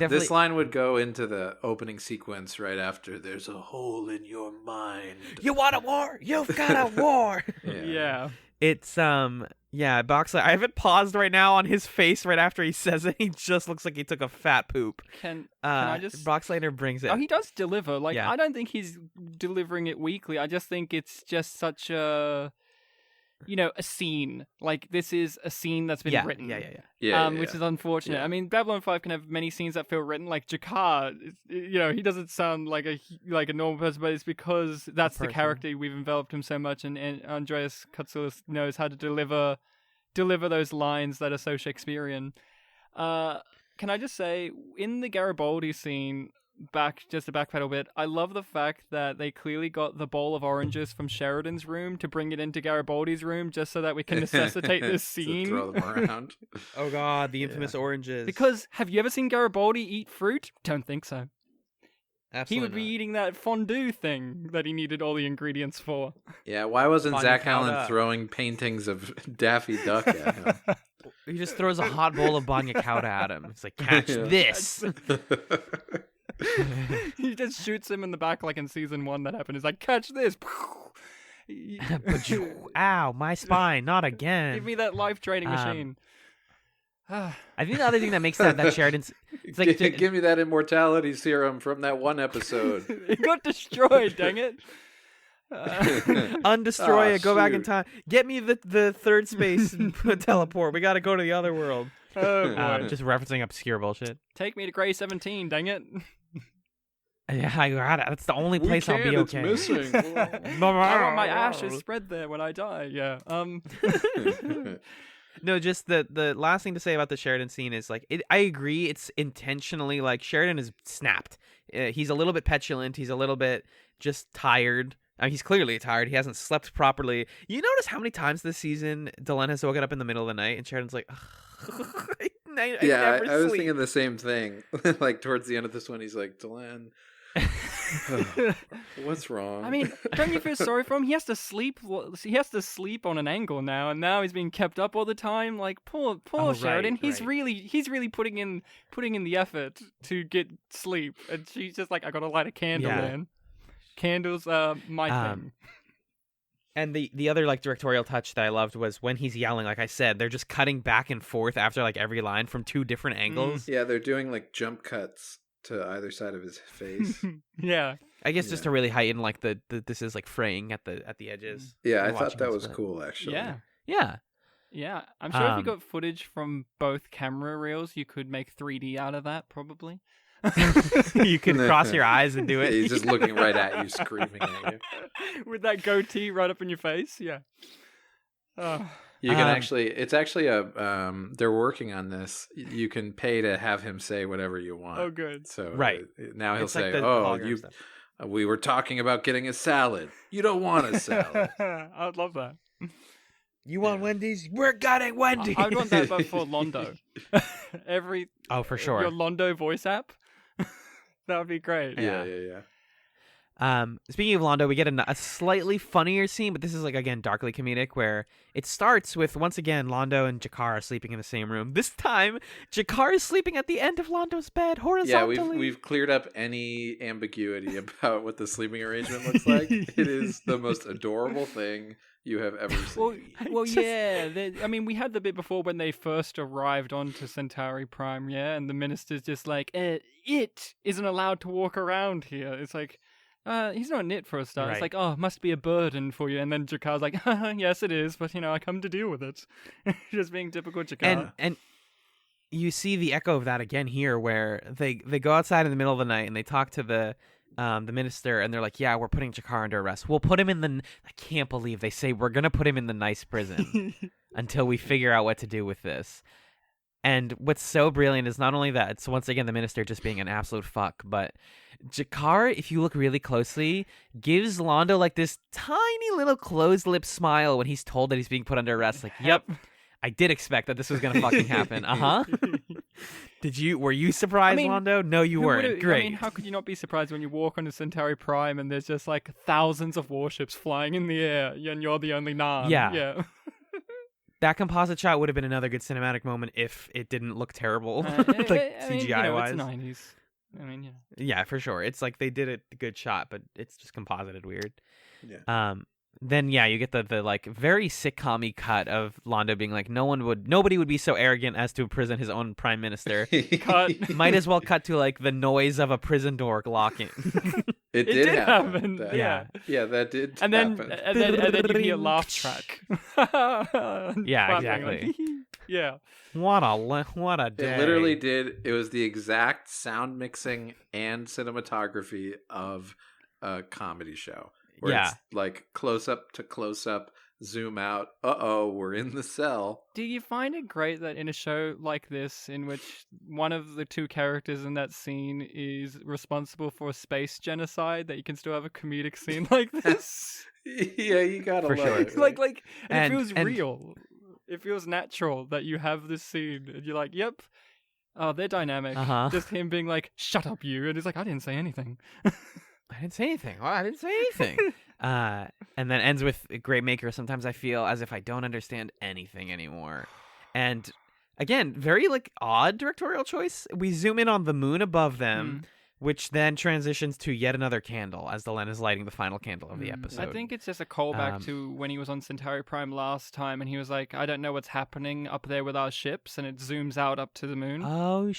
This line would go into the opening sequence right after. There's a hole in your mind. You want a war? You've got a war. Yeah. It's Boxley. I have it paused right now on his face right after he says it. He just looks like he took a fat poop. Can I just? Boxlater brings it. Oh, he does deliver. Like, I don't think he's delivering it weakly. I just think it's just such a, a scene. Like, this is a scene that's been written. Which is unfortunate. Yeah. I mean, Babylon 5 can have many scenes that feel written. Like Jakar, he doesn't sound like a normal person, but it's because that's the character we've enveloped him so much, and Andreas Katsoulis knows how to deliver those lines that are so Shakespearean. Can I just say, in the Garibaldi scene, just to backpedal a bit, I love the fact that they clearly got the bowl of oranges from Sheridan's room to bring it into Garibaldi's room just so that we can necessitate this scene. To throw them around. Oh god, the infamous oranges. Because have you ever seen Garibaldi eat fruit? Don't think so. Absolutely he would be eating that fondue thing that he needed all the ingredients for. Yeah, why wasn't Zach Allen throwing paintings of Daffy Duck at him? He just throws a hot bowl of banya kauda at him. It's like, catch this. He just shoots him in the back like in season 1 that happened. He's like, catch this. Ow, my spine, not again. Give me that life draining machine. I think the other thing that makes that Sheridan's... It's like, give me that immortality serum from that one episode. It got destroyed, dang it. Undestroy it, go back in time. Get me the third space teleport. We got to go to the other world. Oh, boy. Just referencing obscure bullshit. Take me to Grey 17, dang it. Yeah, I got it. That's the only place I'll be okay. It's missing. I want my ashes spread there when I die. Yeah. No, just the last thing to say about the Sheridan scene is like I agree. It's intentionally like Sheridan is snapped. He's a little bit petulant. He's a little bit just tired. He's clearly tired. He hasn't slept properly. You notice how many times this season Delenn has woken up in the middle of the night and Sheridan's like, I was thinking the same thing. Like towards the end of this one, he's like, Delenn, what's wrong? I mean, don't you feel sorry for him? He has to sleep. He has to sleep on an angle now, and now he's being kept up all the time. Like poor Sheridan. He's really putting in the effort to get sleep, and she's just like, I gotta light a candle, man. Candles, my thing. And the other like directorial touch that I loved was when he's yelling. Like I said, they're just cutting back and forth after like every line from 2 different angles. Yeah, they're doing like jump cuts to either side of his face. Yeah, I guess just to really heighten like the this is like fraying at the edges. Yeah, I thought that was cool actually. Yeah. I'm sure if you got footage from both camera reels, you could make 3D out of that probably. You can cross your eyes and do it. He's just looking right at you, screaming at you with that goatee right up in your face. Yeah. You can actually, it's actually they're working on this. You can pay to have him say whatever you want. Oh, good. So right now he'll say, we were talking about getting a salad. You don't want a salad. I'd love that. You want Wendy's? We're getting Wendy's. I'd want that, but for Londo. For sure. Your Londo voice app. That would be great. Yeah. Speaking of Londo, we get a slightly funnier scene, but this is like again darkly comedic, where it starts with once again Londo and Jakar are sleeping in the same room. This time, Jakar is sleeping at the end of Londo's bed horizontally. Yeah, we've cleared up any ambiguity about what the sleeping arrangement looks like. It is the most adorable thing you have ever seen. I mean, we had the bit before when they first arrived onto Centauri Prime, and the minister's just like, it isn't allowed to walk around here. It's like, he's not knit for a start. Right. It's like, oh, it must be a burden for you. And then Jakar's like, yes, it is, but I come to deal with it. Just being typical Jakar. And you see the echo of that again here, where they go outside in the middle of the night and they talk to the minister, and they're like, yeah, we're putting Jakar under arrest. We'll put him in I can't believe they say we're going to put him in the nice prison until we figure out what to do with this. And what's so brilliant is not only that, it's once again the minister just being an absolute fuck, but Jakar, if you look really closely, gives Londo like this tiny little closed lip smile when he's told that he's being put under arrest. Like, yep, I did expect that this was going to fucking happen. Were you surprised, Londo? No, you weren't. Great. I mean, how could you not be surprised when you walk onto Centauri Prime and there's just like thousands of warships flying in the air and you're the only Narn? Yeah. That composite shot would have been another good cinematic moment if it didn't look terrible, CGI-wise. It's 90s. I mean, yeah, for sure. It's like they did a good shot, but it's just composited weird. Yeah. Then you get the like very sitcom-y cut of Londo being like, nobody would be so arrogant as to imprison his own prime minister. Cut. Might as well cut to like the noise of a prison door locking. It did happen. Yeah, that did. And then you hear laugh track. Yeah, exactly. Yeah. What a day. It literally did. It was the exact sound mixing and cinematography of a comedy show. Where it's like close up to close up, zoom out. We're in the cell. Do you find it great that in a show like this, in which one of the 2 characters in that scene is responsible for space genocide, that you can still have a comedic scene like this? Yeah, you gotta love it. Right? Like, it feels real. It feels natural that you have this scene, and you're like, yep. Oh, they're dynamic. Just him being like, shut up, you. And it's like, I didn't say anything. I didn't say anything. Well, I didn't say anything. And then ends with Great Maker. Sometimes I feel as if I don't understand anything anymore. And again, very like odd directorial choice. We zoom in on the moon above them, which then transitions to yet another candle as Delenn is lighting the final candle of the episode. I think it's just a callback to when he was on Centauri Prime last time, and he was like, "I don't know what's happening up there with our ships," and it zooms out up to the moon. Oh,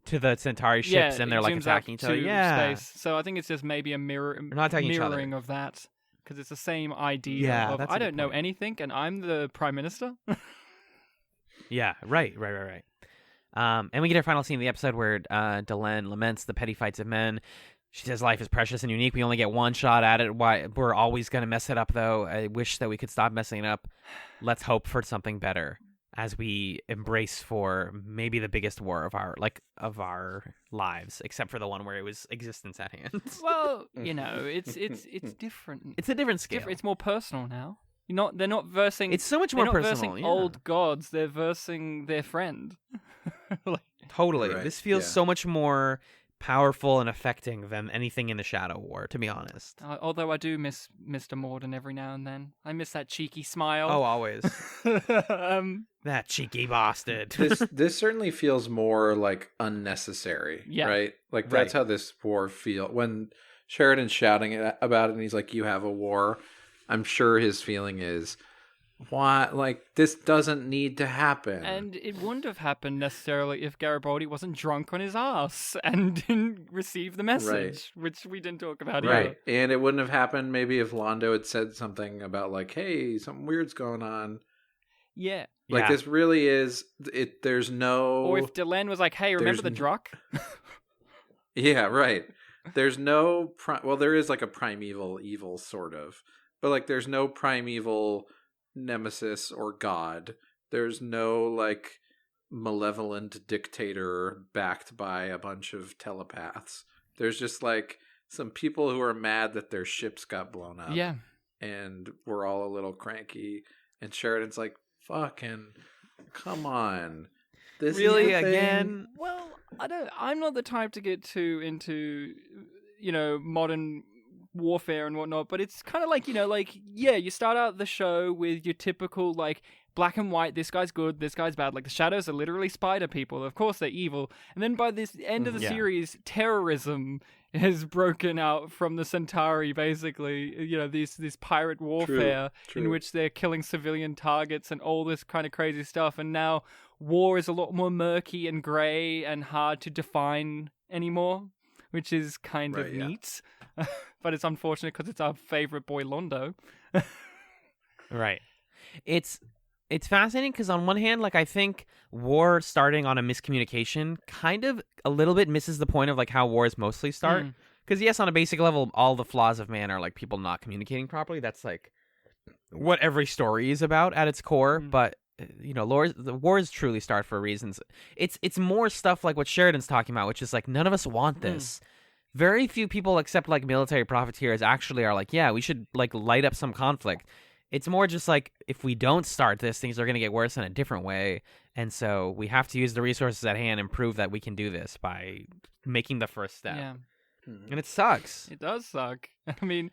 to the Centauri ships, and they're like attacking each other. Yeah, space. So I think it's just maybe a mirroring of that, because it's the same idea. Yeah, of, I don't know anything, and I'm the Prime Minister. Yeah, right. And we get our final scene of the episode where Delenn laments the petty fights of men. She says life is precious and unique. We only get one shot at it. Why we're always going to mess it up, though. I wish that we could stop messing it up. Let's hope for something better as we embrace for maybe the biggest war of our lives, except for the one where it was existence at hand. Well, it's different. It's a different scale. It's more personal now. They're not versing. It's so much more personal. Versing old gods. They're versing their friend. Totally. Right, This feels so much more powerful and affecting than anything in the Shadow War, to be honest. Although I do miss Mr. Morden every now and then. I miss that cheeky smile. Oh, always. That cheeky bastard. This certainly feels more like unnecessary, right? Like that's how this war feels. When Sheridan's shouting about it and he's like, "You have a war," I'm sure his feeling is, why? Like, this doesn't need to happen. And it wouldn't have happened necessarily if Garibaldi wasn't drunk on his ass and didn't receive the message, which we didn't talk about either. And it wouldn't have happened maybe if Londo had said something about, like, hey, something weird's going on. Yeah. Like, this really is, there's no... Or if Delenn was like, hey, remember the Druck? Yeah, right. There's no... Well, there is, like, a primeval evil, sort of. But, like, there's no primeval nemesis or god. There's no, like, malevolent dictator backed by a bunch of telepaths. There's just, like, some people who are mad that their ships got blown up. Yeah. And we're all a little cranky. And Sheridan's like, fucking, come on. This really, again? Well, I'm not the type to get too into, modern warfare and whatnot, but it's kind of like, you start out the show with your typical, like, black and white, this guy's good, this guy's bad. Like, the Shadows are literally spider people. Of course they're evil. And then by this end of the series, terrorism has broken out from the Centauri, basically. This pirate warfare in which they're killing civilian targets and all this kind of crazy stuff. And now war is a lot more murky and grey and hard to define anymore, which is kind of neat. But it's unfortunate because it's our favorite boy Londo. Right. It's fascinating because on one hand, like, I think war starting on a miscommunication kind of a little bit misses the point of, like, how wars mostly start. Because yes, on a basic level, all the flaws of man are, like, people not communicating properly. That's, like, what every story is about at its core. But the wars truly start for reasons. It's more stuff like what Sheridan's talking about, which is like, none of us want this. Very few people except, like, military profiteers actually are like, yeah, we should, like, light up some conflict. It's more just like, if we don't start this, things are going to get worse in a different way. And so we have to use the resources at hand and prove that we can do this by making the first step. Yeah. And it sucks. It does suck. I mean,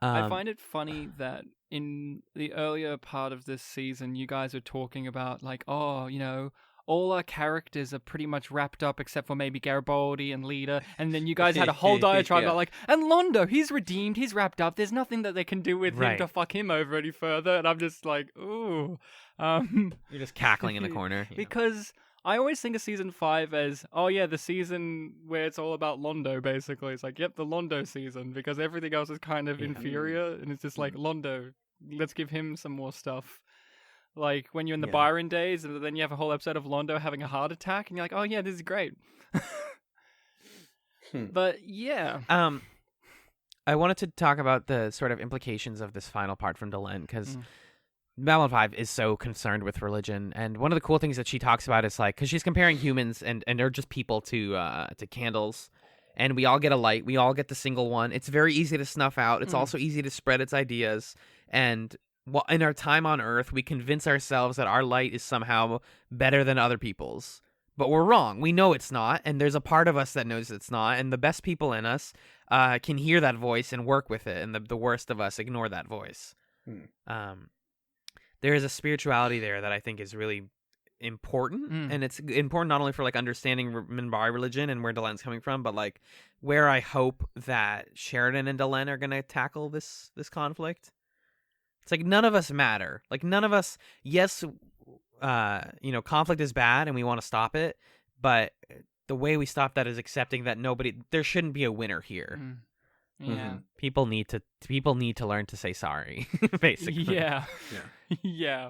I find it funny that in the earlier part of this season, you guys are talking about, like, all our characters are pretty much wrapped up except for maybe Garibaldi and Lita. And then you guys had a whole diatribe about, like, and Londo, he's redeemed, he's wrapped up. There's nothing that they can do with him to fuck him over any further. And I'm just like, ooh. You're just cackling in the corner. Because I always think of season 5 as, the season where it's all about Londo, basically. It's like, yep, the Londo season, because everything else is kind of inferior. And it's just like, Londo, let's give him some more stuff. Like, when you're in the Byron days, and then you have a whole episode of Londo having a heart attack, and you're like, oh, yeah, this is great. But, yeah. I wanted to talk about the sort of implications of this final part from Delenn, because Babylon 5 is so concerned with religion, and one of the cool things that she talks about is, like, because she's comparing humans, and they're just people to candles, and we all get a light, we all get the single one. It's very easy to snuff out. It's also easy to spread its ideas, and... well, in our time on Earth, we convince ourselves that our light is somehow better than other people's. But we're wrong. We know it's not, and there's a part of us that knows it's not, and the best people in us can hear that voice and work with it, and the worst of us ignore that voice. There is a spirituality there that I think is really important, and it's important not only for like understanding Minbari religion and where Delen's coming from, but like where I hope that Sheridan and Delen are gonna tackle this conflict. It's like none of us matter. Like none of us. Yes, conflict is bad and we want to stop it, but the way we stop that is accepting that there shouldn't be a winner here. Yeah. People need to learn to say sorry, basically. Yeah. Yeah.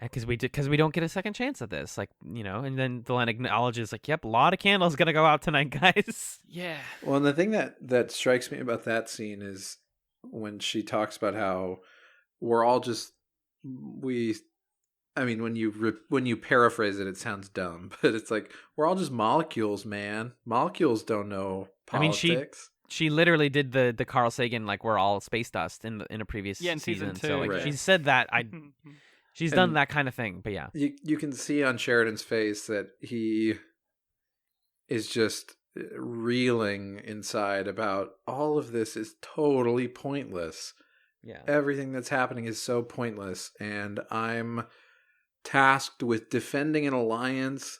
Because we don't get a second chance at this, like, and then Delenn acknowledges, like, yep, a lot of candles gonna go out tonight, guys. Yeah. Well, and the thing that strikes me about that scene is when she talks about how we're all just when you paraphrase it, it sounds dumb, but it's like we're all just molecules, man. Molecules don't know politics. I mean, she literally did the Carl Sagan, like, we're all space dust in a previous in season. season 2. So like, right. she said that she's done that kind of thing. But yeah, you can see on Sheridan's face that he is just reeling inside about all of this is totally pointless. Yeah, everything that's happening is so pointless, and I'm tasked with defending an alliance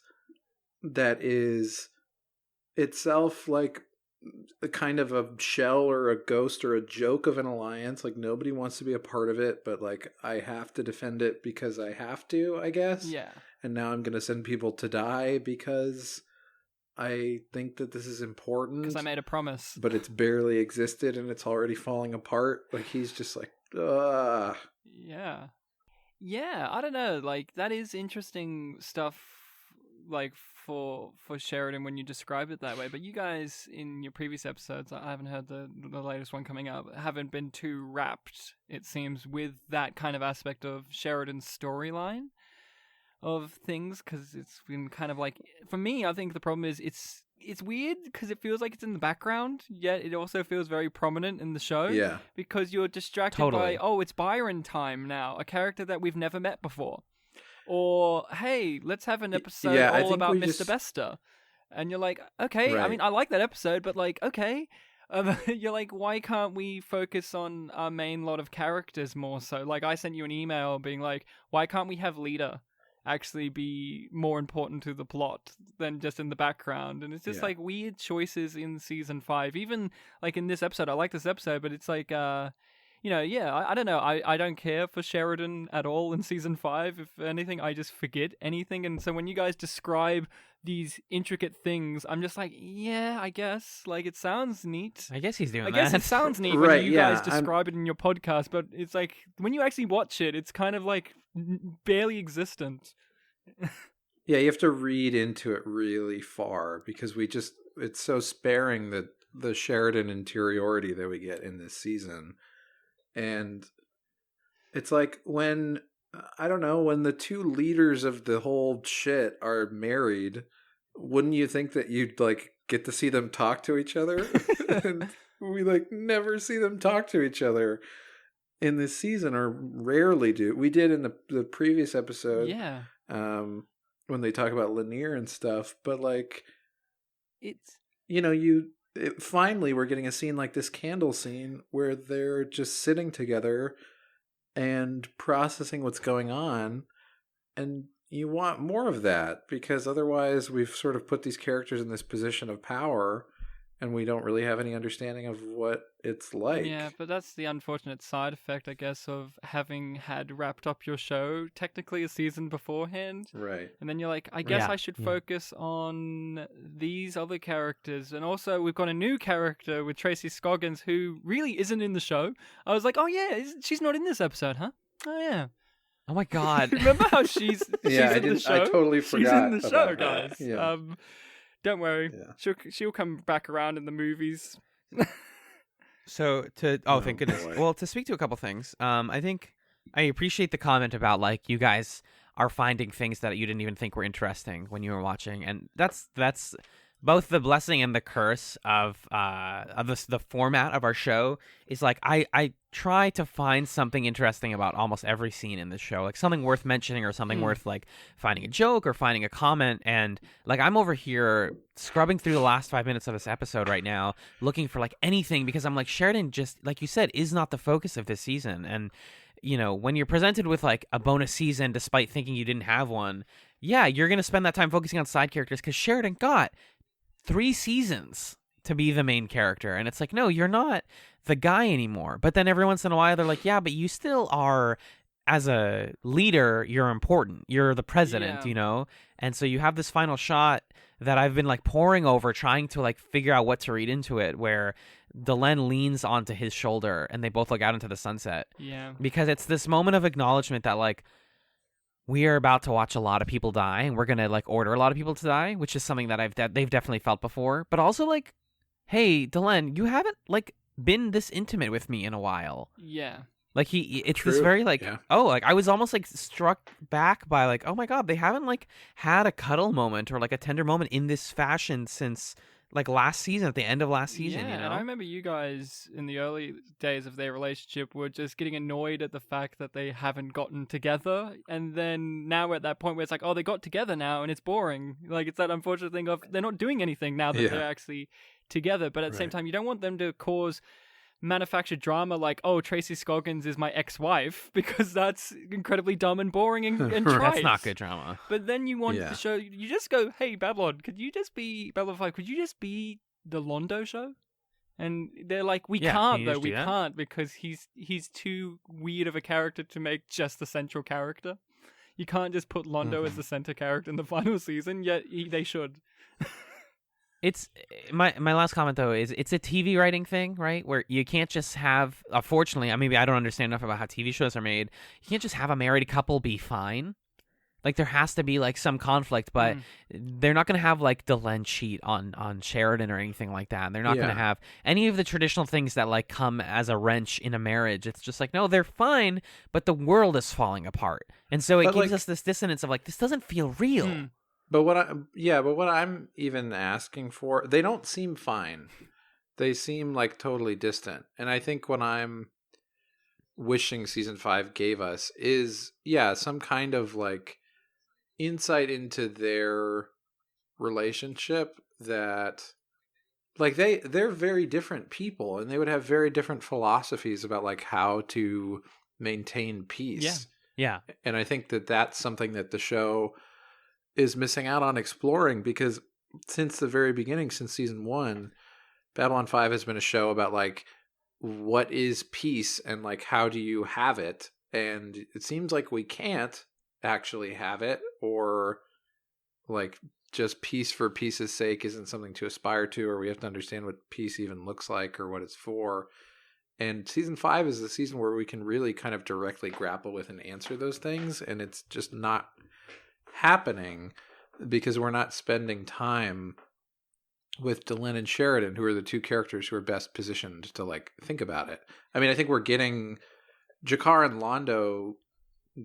that is itself like a kind of a shell or a ghost or a joke of an alliance. Like nobody wants to be a part of it, but like I have to defend it because I have to, I guess. Yeah. And now I'm going to send people to die because I think that this is important. Because I made a promise. But it's barely existed and it's already falling apart. Like he's just like, ugh. Yeah. Yeah, I don't know. Like that is interesting stuff, like for Sheridan when you describe it that way. But you guys in your previous episodes, I haven't heard the latest one coming up, haven't been too wrapped, it seems, with that kind of aspect of Sheridan's storyline of things, because it's been kind of like, for me, I think the problem is it's weird because it feels like it's in the background, yet it also feels very prominent in the show. Yeah. Because you're distracted by, it's Byron time now, a character that we've never met before. Or, hey, let's have an episode all about Mr. Bester. And you're like, okay, right. I mean, I like that episode, but like, okay. You're like, why can't we focus on our main lot of characters more so? Like, I sent you an email being like, why can't we have Lita actually be more important to the plot than just in the background? And it's just like weird choices in season 5. Even like in this episode, I like this episode, but it's like, I don't know. I don't care for Sheridan at all in season 5. If anything, I just forget anything. And so when you guys describe these intricate things, I'm just like, yeah, I guess. Like, it sounds neat. I guess he's doing that. I guess it sounds neat right, when you guys describe it in your podcast, but it's like, when you actually watch it, it's kind of like barely existent. Yeah, you have to read into it really far because it's so sparing the Sheridan interiority that we get in this season. And it's like when the two leaders of the whole shit are married, wouldn't you think that you'd like get to see them talk to each other? And we like never see them talk to each other in this season, or rarely do. We did in the previous episode. Yeah. When they talk about Lanier and stuff, but like it's finally we're getting a scene like this candle scene where they're just sitting together and processing what's going on, and you want more of that because otherwise we've sort of put these characters in this position of power and we don't really have any understanding of what it's like. Yeah, but that's the unfortunate side effect, I guess, of having had wrapped up your show technically a season beforehand. Right. And then you're like, I guess I should focus on these other characters. And also, we've got a new character with Tracy Scoggins who really isn't in the show. I was like, oh yeah, she's not in this episode, huh? Oh yeah. Oh my god. Remember how she's in the show? I totally forgot. She's in the show, guys. Yeah. Don't worry. Yeah. She'll come back around in the movies. So thank goodness. Boy. Well, to speak to a couple things, I think I appreciate the comment about like you guys are finding things that you didn't even think were interesting when you were watching, and that's both the blessing and the curse of the format of our show. Is like I try to find something interesting about almost every scene in this show, like something worth mentioning or something worth like finding a joke or finding a comment. And like I'm over here scrubbing through the last 5 minutes of this episode right now, looking for like anything, because I'm like, Sheridan, just like you said, is not the focus of this season. And when you're presented with like a bonus season despite thinking you didn't have one, yeah, you're going to spend that time focusing on side characters because Sheridan got 3 seasons to be the main character. And it's like, no, you're not the guy anymore. But then every once in a while they're like, yeah, but you still are, as a leader, you're important. You're the president, And so you have this final shot that I've been like poring over, trying to like figure out what to read into it, where Delenn leans onto his shoulder and they both look out into the sunset. Yeah. Because it's this moment of acknowledgement that like we are about to watch a lot of people die, and we're gonna like order a lot of people to die, which is something that they've definitely felt before. But also like, hey, Delenn, you haven't like been this intimate with me in a while. Yeah. Like it's True. this very like, Yeah. I was almost like struck back by like, oh my God, they haven't like had a cuddle moment or like a tender moment in this fashion since like last season, at the end of last season, And I remember you guys in the early days of their relationship were just getting annoyed at the fact that they haven't gotten together. And then now we're at that point where it's like, oh, they got together now and it's boring. Like it's that unfortunate thing of they're not doing anything now that they're actually together. But at the same time, you don't want them to cause manufactured drama like, oh, Tracy Scoggins is my ex-wife, because that's incredibly dumb and boring and trite. That's not good drama. But then you want the show, you just go, hey, Babylon 5, could you just be the Londo show? And they're like, we can't though, we can't, because he's too weird of a character to make just the central character. You can't just put Londo as the center character in the final season, yet they should. It's my last comment though is it's a TV writing thing, right? Where you can't just have, unfortunately, maybe I don't understand enough about how TV shows are made. You can't just have a married couple be fine. Like there has to be like some conflict, but they're not going to have like Delenn cheat on Sheridan or anything like that. And they're not going to have any of the traditional things that like come as a wrench in a marriage. It's just like, no, they're fine, but the world is falling apart. And so it gives us this dissonance of like, this doesn't feel real. But what I'm even asking for, they don't seem fine. They seem like totally distant. And I think what I'm wishing season 5 gave us is, some kind of like insight into their relationship, that like they're very different people and they would have very different philosophies about like how to maintain peace. Yeah. And I think that that's something that the show is missing out on exploring, because since the very beginning, since season 1, Babylon 5 has been a show about like what is peace and like how do you have it, and it seems like we can't actually have it, or like just peace for peace's sake isn't something to aspire to, or we have to understand what peace even looks like or what it's for. And season 5 is the season where we can really kind of directly grapple with and answer those things, and it's just not happening because we're not spending time with Delenn and Sheridan, who are the two characters who are best positioned to like think about it. I mean, I think we're getting Jakar and Londo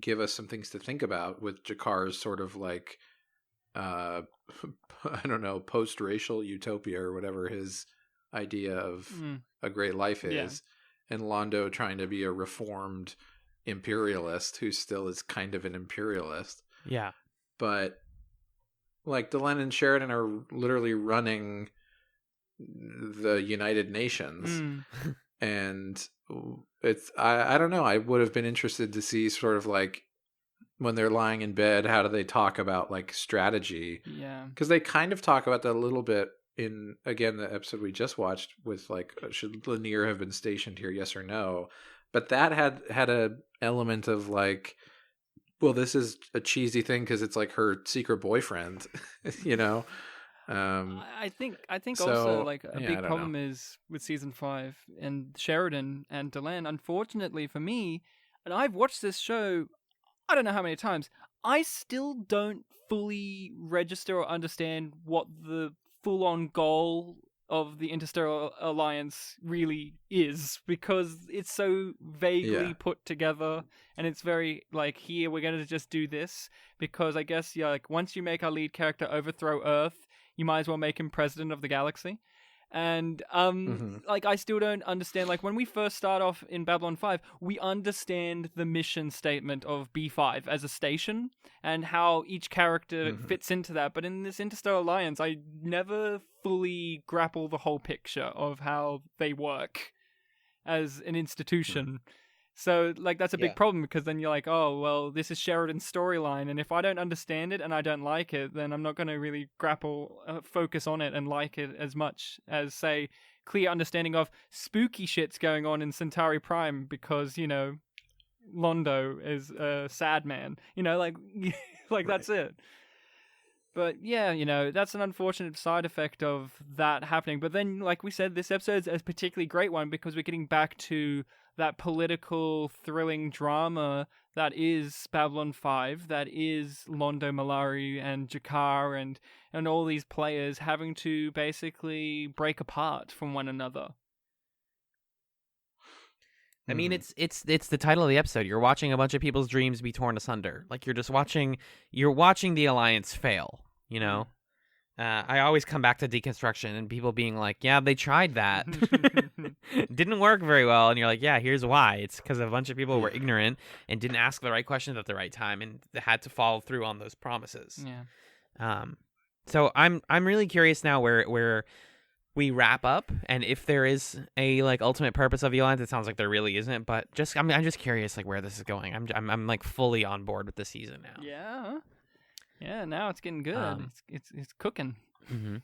give us some things to think about, with Jakar's sort of like I don't know, post-racial utopia or whatever his idea of a great life is, and Londo trying to be a reformed imperialist who still is kind of an imperialist. Yeah. But like Delenn and Sheridan are literally running the United Nations. And it's, I don't know, I would have been interested to see sort of like when they're lying in bed, how do they talk about like strategy? Yeah. Because they kind of talk about that a little bit in, again, the episode we just watched with like, should Lanier have been stationed here, yes or no? But that had a element of like, well, this is a cheesy thing because it's like her secret boyfriend, you know? I think so, also like a yeah, big problem is with season 5 and Sheridan and Delenn. Unfortunately for me, and I've watched this show, I don't know how many times, I still don't fully register or understand what the full-on goal of the Interstellar Alliance really is, because it's so vaguely put together, and it's very like, here we're going to just do this because I guess like once you make our lead character overthrow Earth, you might as well make him president of the galaxy. And like I still don't understand, like when we first start off in Babylon 5, we understand the mission statement of B5 as a station and how each character fits into that, but in this Interstellar Alliance I never fully grapple the whole picture of how they work as an institution. So, like, that's a big Yeah. problem because then you're like, oh, well, this is Sheridan's storyline. And if I don't understand it and I don't like it, then I'm not going to really focus on it and like it as much as, say, clear understanding of spooky shit's going on in Centauri Prime because, Londo is a sad man. Like, like that's it. But yeah, that's an unfortunate side effect of that happening. But then, like we said, this episode's a particularly great one because we're getting back to that political, thrilling drama that is Babylon 5, that is Londo Mollari and Jakar and all these players having to basically break apart from one another. I mean, it's the title of the episode. You're watching a bunch of people's dreams be torn asunder. Like you're watching the Alliance fail. I always come back to deconstruction and people being like, "Yeah, they tried that, didn't work very well," and you're like, "Yeah, here's why. It's because a bunch of people were ignorant and didn't ask the right questions at the right time and they had to follow through on those promises." Yeah. So I'm really curious now where we wrap up, and if there is a like ultimate purpose of the Alliance. It sounds like there really isn't, but I'm just curious like where this is going. I'm like fully on board with the season now. Yeah, now it's getting good. It's cooking. Mm-hmm.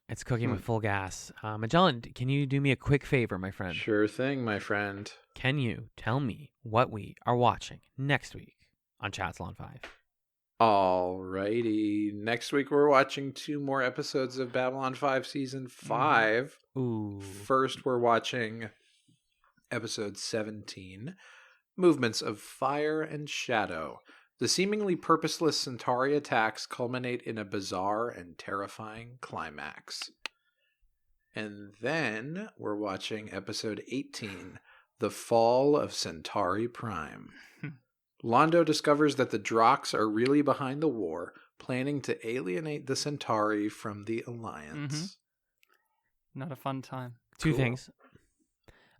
It's cooking with full gas. Magellan, can you do me a quick favor, my friend? Sure thing, my friend. Can you tell me what we are watching next week on Chatzylon 5? Alrighty. Next week we're watching 2 more episodes of Babylon 5 Season 5. Ooh. First we're watching episode 17, Movements of Fire and Shadow. The seemingly purposeless Centauri attacks culminate in a bizarre and terrifying climax. And then we're watching episode 18, The Fall of Centauri Prime. Londo discovers that the Drox are really behind the war, planning to alienate the Centauri from the Alliance. Not a fun time. Two things.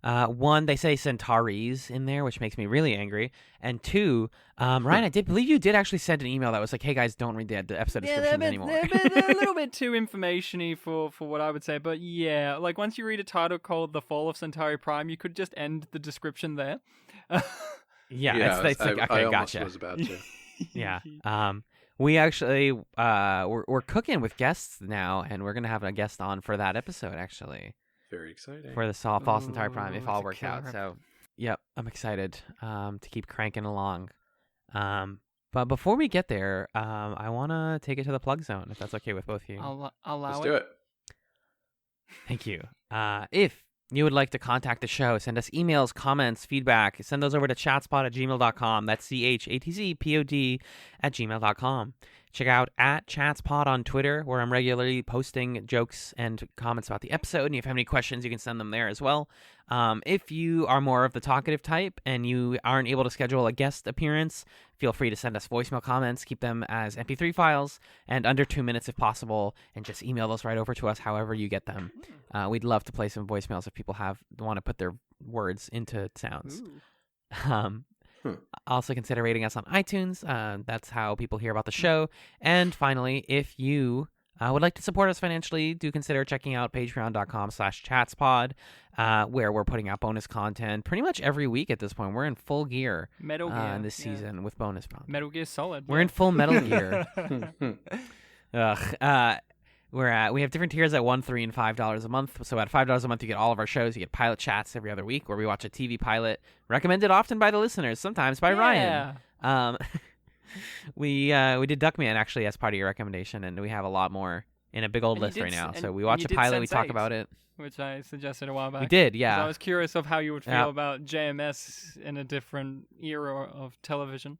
One, they say Centauris in there, which makes me really angry. And two, Ryan, I did believe you did actually send an email that was like, "Hey guys, don't read the episode descriptions anymore." They're a little bit too information-y for what I would say. But yeah, like once you read a title called The Fall of Centauri Prime, you could just end the description there. Yeah, it's like, okay, I gotcha. was about to. Yeah. We actually we're cooking with guests now, and we're gonna have a guest on for that episode actually. Very exciting. For the Fall Centauri Prime, if Ooh, all it's a works out. killer. So, yep, I'm excited to keep cranking along. But before we get there, I want to take it to the plug zone, if that's okay with both of you. I'll allow Let's it. do it. Thank you. If you would like to contact the show, send us emails, comments, feedback, send those over to chatspod@gmail.com. That's CHATZPOD@gmail.com. Check out @ChatsPod on Twitter, where I'm regularly posting jokes and comments about the episode. And if you have any questions, you can send them there as well. If you are more of the talkative type and you aren't able to schedule a guest appearance, feel free to send us voicemail comments. Keep them as MP3 files and under 2 minutes if possible, and just email those right over to us however you get them. We'd love to play some voicemails if people want to put their words into sounds. Also consider rating us on iTunes. That's how people hear about the show. And finally, if you would like to support us financially, do consider checking out patreon.com/chatspod, where we're putting out bonus content pretty much every week at this point. We're in full gear Metal Gear this season with bonus content. Metal Gear Solid. We're in full Metal Gear. We have different tiers at $1, $3, and $5 a month. So at $5 a month, you get all of our shows. You get pilot chats every other week, where we watch a TV pilot recommended often by the listeners, sometimes by Ryan. We did Duckman actually as part of your recommendation, and we have a lot more in a big old list right now. So we watch a pilot, we talk about it. Which I suggested a while back. We did, yeah. I was curious of how you would feel about JMS in a different era of television.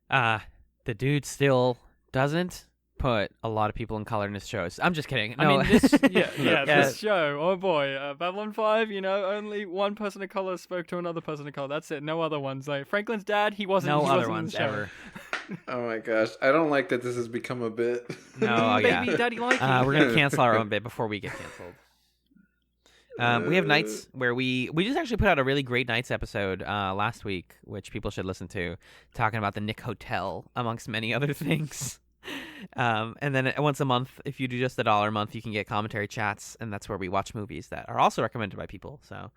The dude still doesn't put a lot of people in color in his shows. I'm just kidding. No. I mean, this show. Oh boy, Babylon 5. Only one person of color spoke to another person of color. That's it. No other ones. Like Franklin's dad, he wasn't. No he other wasn't ones in the show. ever. Oh my gosh, I don't like that this has become a bit. No, Baby daddy like we're gonna cancel our own bit before we get canceled. We have nights where we just actually put out a really great nights episode last week, which people should listen to, talking about the Nick Hotel amongst many other things. And then once a month, if you do just $1 a month, you can get commentary chats, and that's where we watch movies that are also recommended by people. So,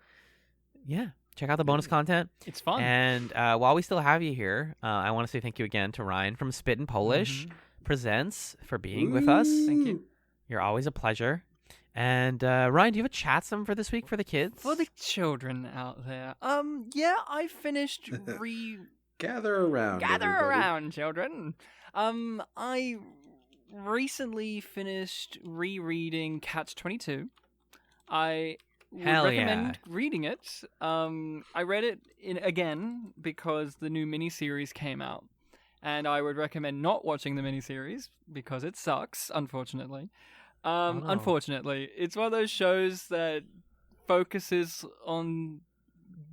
yeah, Check out the bonus content. It's fun. And while we still have you here, I want to say thank you again to Ryan from Spit and Polish Presents for being with us. Thank you. You're always a pleasure. And Ryan, do you have a chatsome for this week for the kids? For the children out there. Yeah, I finished Gather around, everybody. around, children. I recently finished rereading Catch-22. I would recommend reading it. I read it again because the new miniseries came out. And I would recommend not watching the miniseries because it sucks, unfortunately. Unfortunately, it's one of those shows that focuses on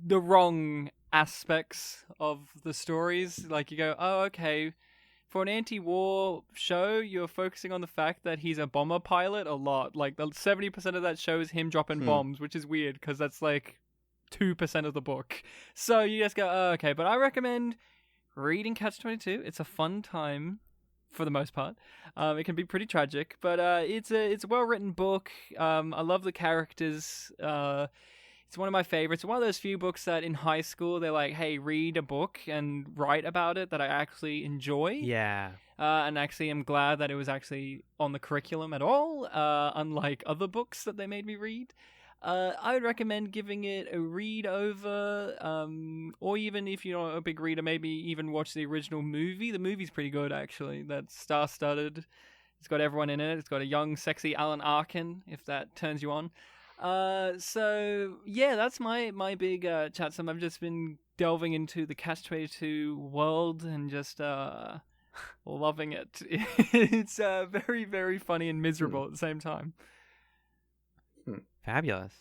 the wrong aspects of the stories. Like you go, oh, okay, for an anti-war show, you're focusing on the fact that he's a bomber pilot a lot. Like 70% of that show is him dropping bombs, which is weird because that's like 2% of the book. So you just go, oh, okay. But I recommend reading Catch-22. It's a fun time. For the most part, it can be pretty tragic, but it's a well-written book. I love the characters. It's one of my favorites. One of those few books that in high school they're like, "Hey, read a book and write about it." That I actually enjoy. Yeah. And actually, I'm glad that it was actually on the curriculum at all. Unlike other books that they made me read. I would recommend giving it a read over, or even if you're not a big reader, maybe even watch the original movie. The movie's pretty good, actually. That's star-studded. It's got everyone in it. It's got a young, sexy Alan Arkin, if that turns you on. So, yeah, that's my big chatsome. I've just been delving into the Catch-22 world and just loving it. It's very, very funny and miserable at the same time. Fabulous.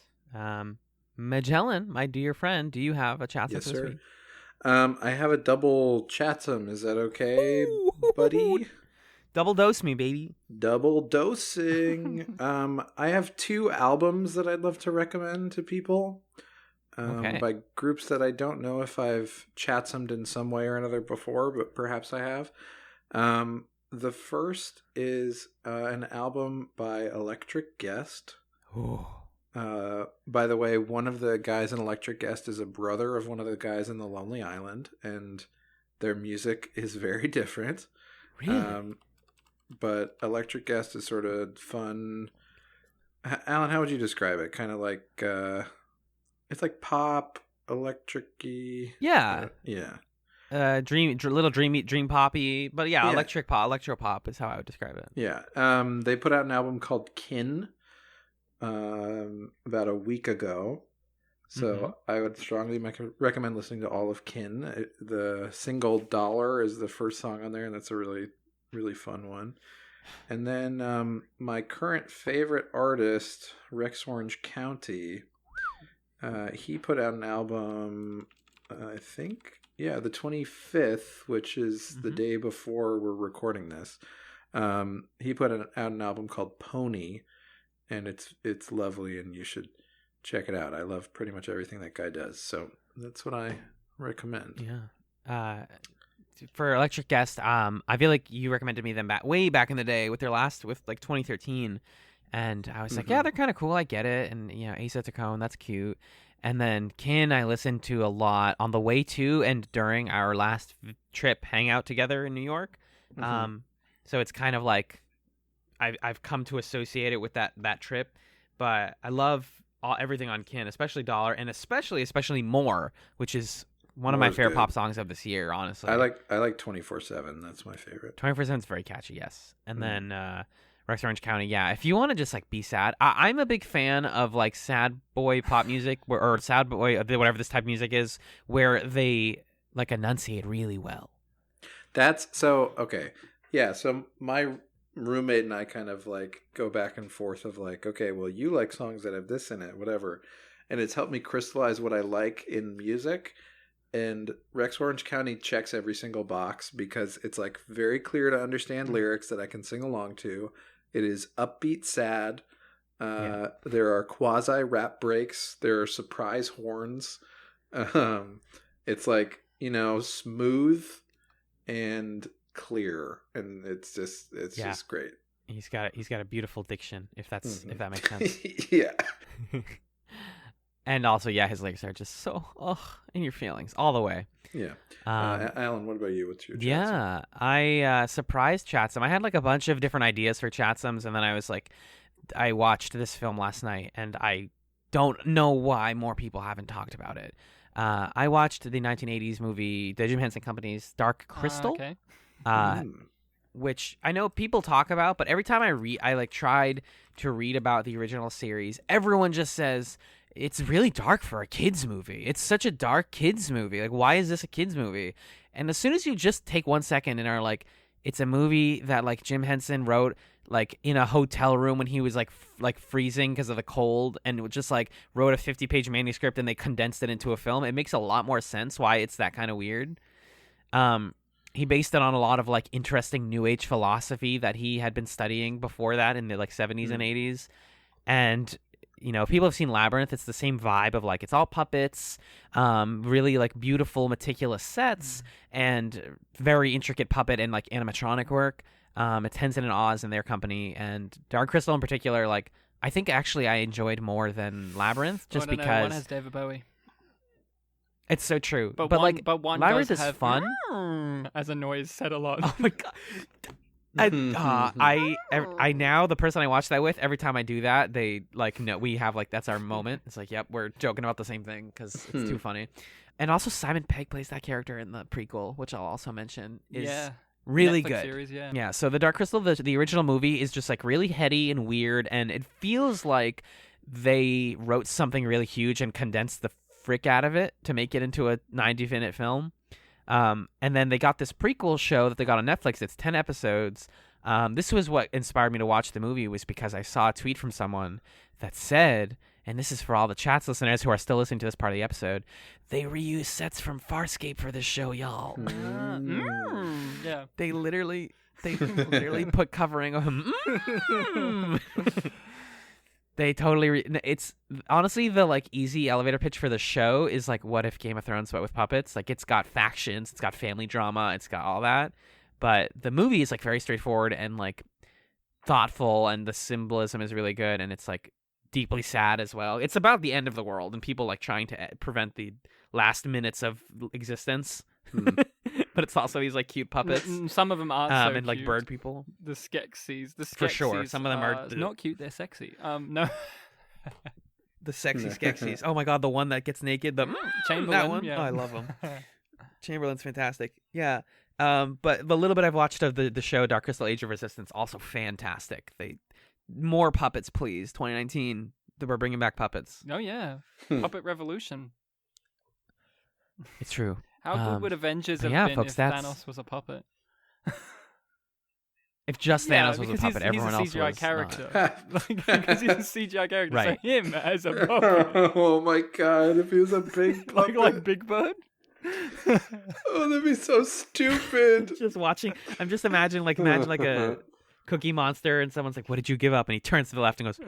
Magellan, my dear friend, do you have a chatsome Yes, this sir. week? I have a double chatsome. Is that okay, buddy? Double dose me, baby. Double dosing. I have 2 albums that I'd love to recommend to people. By groups that I don't know if I've chatsomed in some way or another before, but perhaps I have. The first is an album by Electric Guest. By the way, one of the guys in Electric Guest is a brother of one of the guys in The Lonely Island, and their music is very different. Really? But Electric Guest is sort of fun. Alan, how would you describe it? Kind of like it's like pop, electric-y. Yeah. Yeah. Little dream poppy, but yeah, Yeah. electro pop is how I would describe it. Yeah. They put out an album called Kin about a week ago. So I would strongly recommend listening to all of Kin. The single Dollar is the first song on there, and that's a really, really fun one. And then my current favorite artist, Rex Orange County, he put out an album, I think, the 25th, which is the day before we're recording this. He put out an album called Pony, and it's lovely, and you should check it out. I love pretty much everything that guy does, so that's what I recommend. Yeah. For Electric Guest, I feel like you recommended me them way back in the day with like 2013, and I was like, yeah, they're kind of cool. I get it, and Asa Tacone, that's cute. And then Kin, I listened to a lot on the way to and during our last trip hangout together in New York. So it's kind of like I've come to associate it with that trip, but I love everything on Kin, especially Dollar, and especially More, which is one of my favorite pop songs of this year, honestly. I like 24/7. That's my favorite. 24/7 is very catchy, yes. And then Rex Orange County, yeah. If you want to just like be sad, I'm a big fan of like sad boy pop music or sad boy, whatever this type of music is, where they like enunciate really well. That's so okay. Yeah, so my roommate and I kind of like go back and forth of like, okay, well, you like songs that have this in it, whatever. And it's helped me crystallize what I like in music. And Rex Orange County checks every single box because it's like very clear to understand lyrics that I can sing along to. It is upbeat, sad. There are quasi rap breaks. There are surprise horns. It's like, smooth and clear, and it's just great. He's got a beautiful diction, if that makes sense. Yeah. And also, yeah, his legs are just so in your feelings all the way. Yeah. Alan, what about you? What's your Chatsum? Yeah, I surprised Chatsum. I had like a bunch of different ideas for Chatsums, and then I was like, I watched this film last night, and I don't know why more people haven't talked about it. I watched the 1980s movie, the Jim Henson Company's Dark Crystal, Okay. which I know people talk about, but every time I like tried to read about the original series, everyone just says it's really dark for a kids movie. It's such a dark kids movie. Like, why is this a kids movie? And as soon as you just take 1 second and are like, it's a movie that like Jim Henson wrote like in a hotel room when he was like freezing because of the cold, and just like wrote a 50-page manuscript and they condensed it into a film. It makes a lot more sense why it's that kind of weird. He based it on a lot of like interesting New Age philosophy that he had been studying before that in the like 70s and 80s. And you know, people have seen Labyrinth. It's the same vibe of like it's all puppets, really like beautiful, meticulous sets, and very intricate puppet and like animatronic work. It's Henson and Oz and their company, and Dark Crystal in particular. Like, I think actually I enjoyed more than Labyrinth, just because one has David Bowie. It's so true. But one Labyrinth does is have fun as a noise said a lot. Oh my god. I now, the person I watch that with, every time I do that, they like, no, we have like, that's our moment. It's like, yep, we're joking about the same thing because it's too funny. And also Simon Pegg plays that character in the prequel, which I'll also mention is really Netflix good. Series, yeah. Yeah, so the Dark Crystal, the original movie is just like really heady and weird, and it feels like they wrote something really huge and condensed the frick out of it to make it into a 90-minute film. And then they got this prequel show that they got on Netflix. It's 10 episodes. This was what inspired me to watch the movie, was because I saw a tweet from someone that said, and this is for all the Chats listeners who are still listening to this part of the episode, they reuse sets from Farscape for this show, y'all. Yeah. They literally put covering of him. They totally it's honestly the like easy elevator pitch for the show is like, what if Game of Thrones but with puppets? Like, it's got factions, it's got family drama, it's got all that, but the movie is like very straightforward and like thoughtful, and the symbolism is really good, and it's like deeply sad as well. It's about the end of the world and people like trying to prevent the last minutes of existence. But it's also these like cute puppets. Some of them are so and like cute. bird people. The Skeksis. For sure. Some of them are not cute, they're sexy. No. The sexy Skeksis. Oh my god, the one that gets naked. The Chamberlain. That one. Yeah. Oh, I love him. Chamberlain's fantastic. Yeah. But the little bit I've watched of the show Dark Crystal Age of Resistance, also fantastic. More puppets, please. 2019, we're bringing back puppets. Oh yeah. Puppet Revolution. It's true. How good would Avengers have been folks, if Thanos was a puppet? If just Thanos was a puppet, everyone else was. He's a CGI was character. Because he's a CGI character. Right. So him as a puppet. Oh my god, if he was a big puppet. like Big Bird? Oh, that'd be so stupid. Just watching. I'm just imagine like a Cookie Monster, and someone's like, "What did you give up?" And he turns to the left and goes,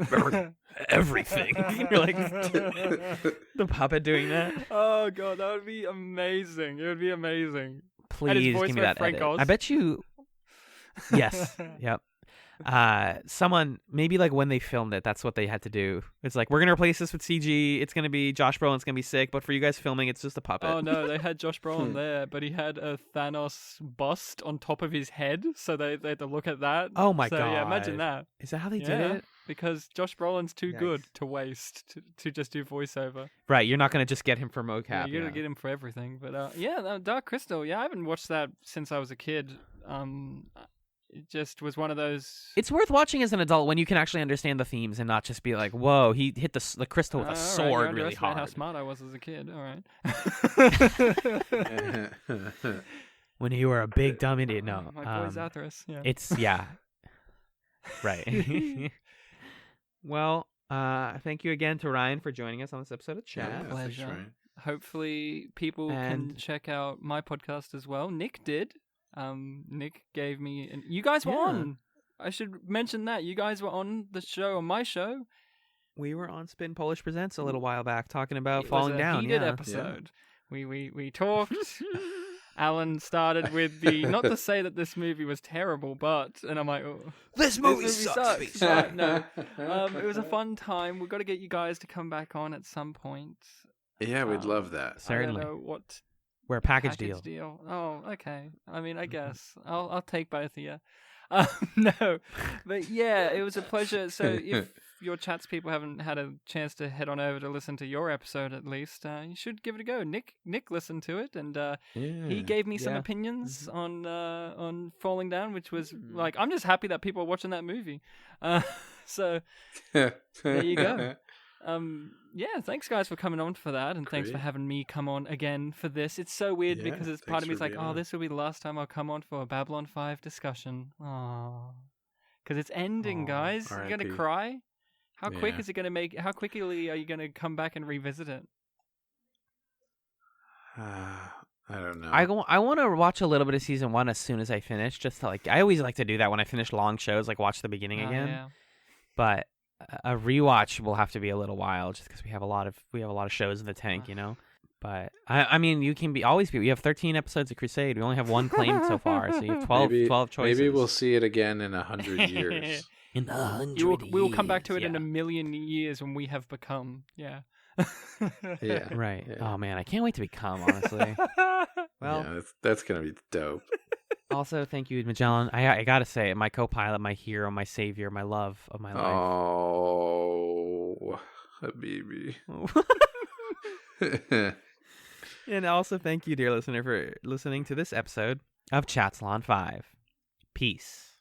"Everything." You're like, the puppet doing that. Oh god, that would be amazing. It would be amazing. Please give me that edit. I bet you. Yes. Yep. Someone maybe like when they filmed it, that's what they had to do. It's like, we're gonna replace this with CG. It's gonna be Josh Brolin's gonna be sick, but for you guys filming, it's just a puppet. Oh no, they had Josh Brolin there, but he had a Thanos bust on top of his head, so they had to look at that. Oh my god! Yeah, imagine that. Is that how they did it? Because Josh Brolin's too good to waste to just do voiceover. Right, you're not gonna just get him for mocap. Yeah, you gotta get him for everything. But Dark Crystal. Yeah, I haven't watched that since I was a kid. It just was one of those. It's worth watching as an adult when you can actually understand the themes and not just be like, "Whoa, he hit the crystal with a sword really hard." How smart I was as a kid. All right. When you were a big dumb idiot. No, my boy Zathras. Yeah. It's right. Well, thank you again to Ryan for joining us on this episode of Chat. Yeah, pleasure. Ryan. Hopefully, people can check out my podcast as well. Nick did. Nick gave me, and you guys were on. I should mention that you guys were on the show, on my show. We were on Spin Polish Presents a little while back, talking about falling down. Heated episode. We talked. Alan started with the not to say that this movie was terrible, but and I'm like, oh, This movie sucks. Right, no, it was a fun time. We've got to get you guys to come back on at some point. Yeah, we'd love that. Certainly. I don't know what We're a package deal. Oh, okay. I mean, I guess I'll take both of you. No, but yeah, it was a pleasure. So if your chats people haven't had a chance to head on over to listen to your episode, at least you should give it a go. Nick listened to it, and he gave me some opinions on Falling Down, which was like, I'm just happy that people are watching that movie. So there you go. Yeah, thanks guys for coming on for that, and thanks for having me come on again for this. It's so weird because it's part of me is like, oh, this will be the last time I'll come on for a Babylon 5 discussion. Aww. Because it's ending, guys. You're gonna cry? How quick is it gonna make? How quickly are you gonna come back and revisit it? I don't know. I want to watch a little bit of season 1 as soon as I finish, just to I always like to do that when I finish long shows, like watch the beginning again. Yeah. But a rewatch will have to be a little while, just because we have a lot of shows in the tank, you know. But I mean, you can always be. We have 13 episodes of Crusade. We only have one claimed so far, so you have 12 choices. Maybe we'll see it again in 100 years. In 100 years. We will come back to it in a million years when we have become. Yeah. Yeah. Right. Yeah. Oh man, I can't wait to become. Honestly. Well, yeah, that's gonna be dope. Also, thank you, Magellan. I gotta say, my co-pilot, my hero, my savior, my love of my life. Oh, Habibi. And also, thank you, dear listener, for listening to this episode of Chatzylon 5. Peace.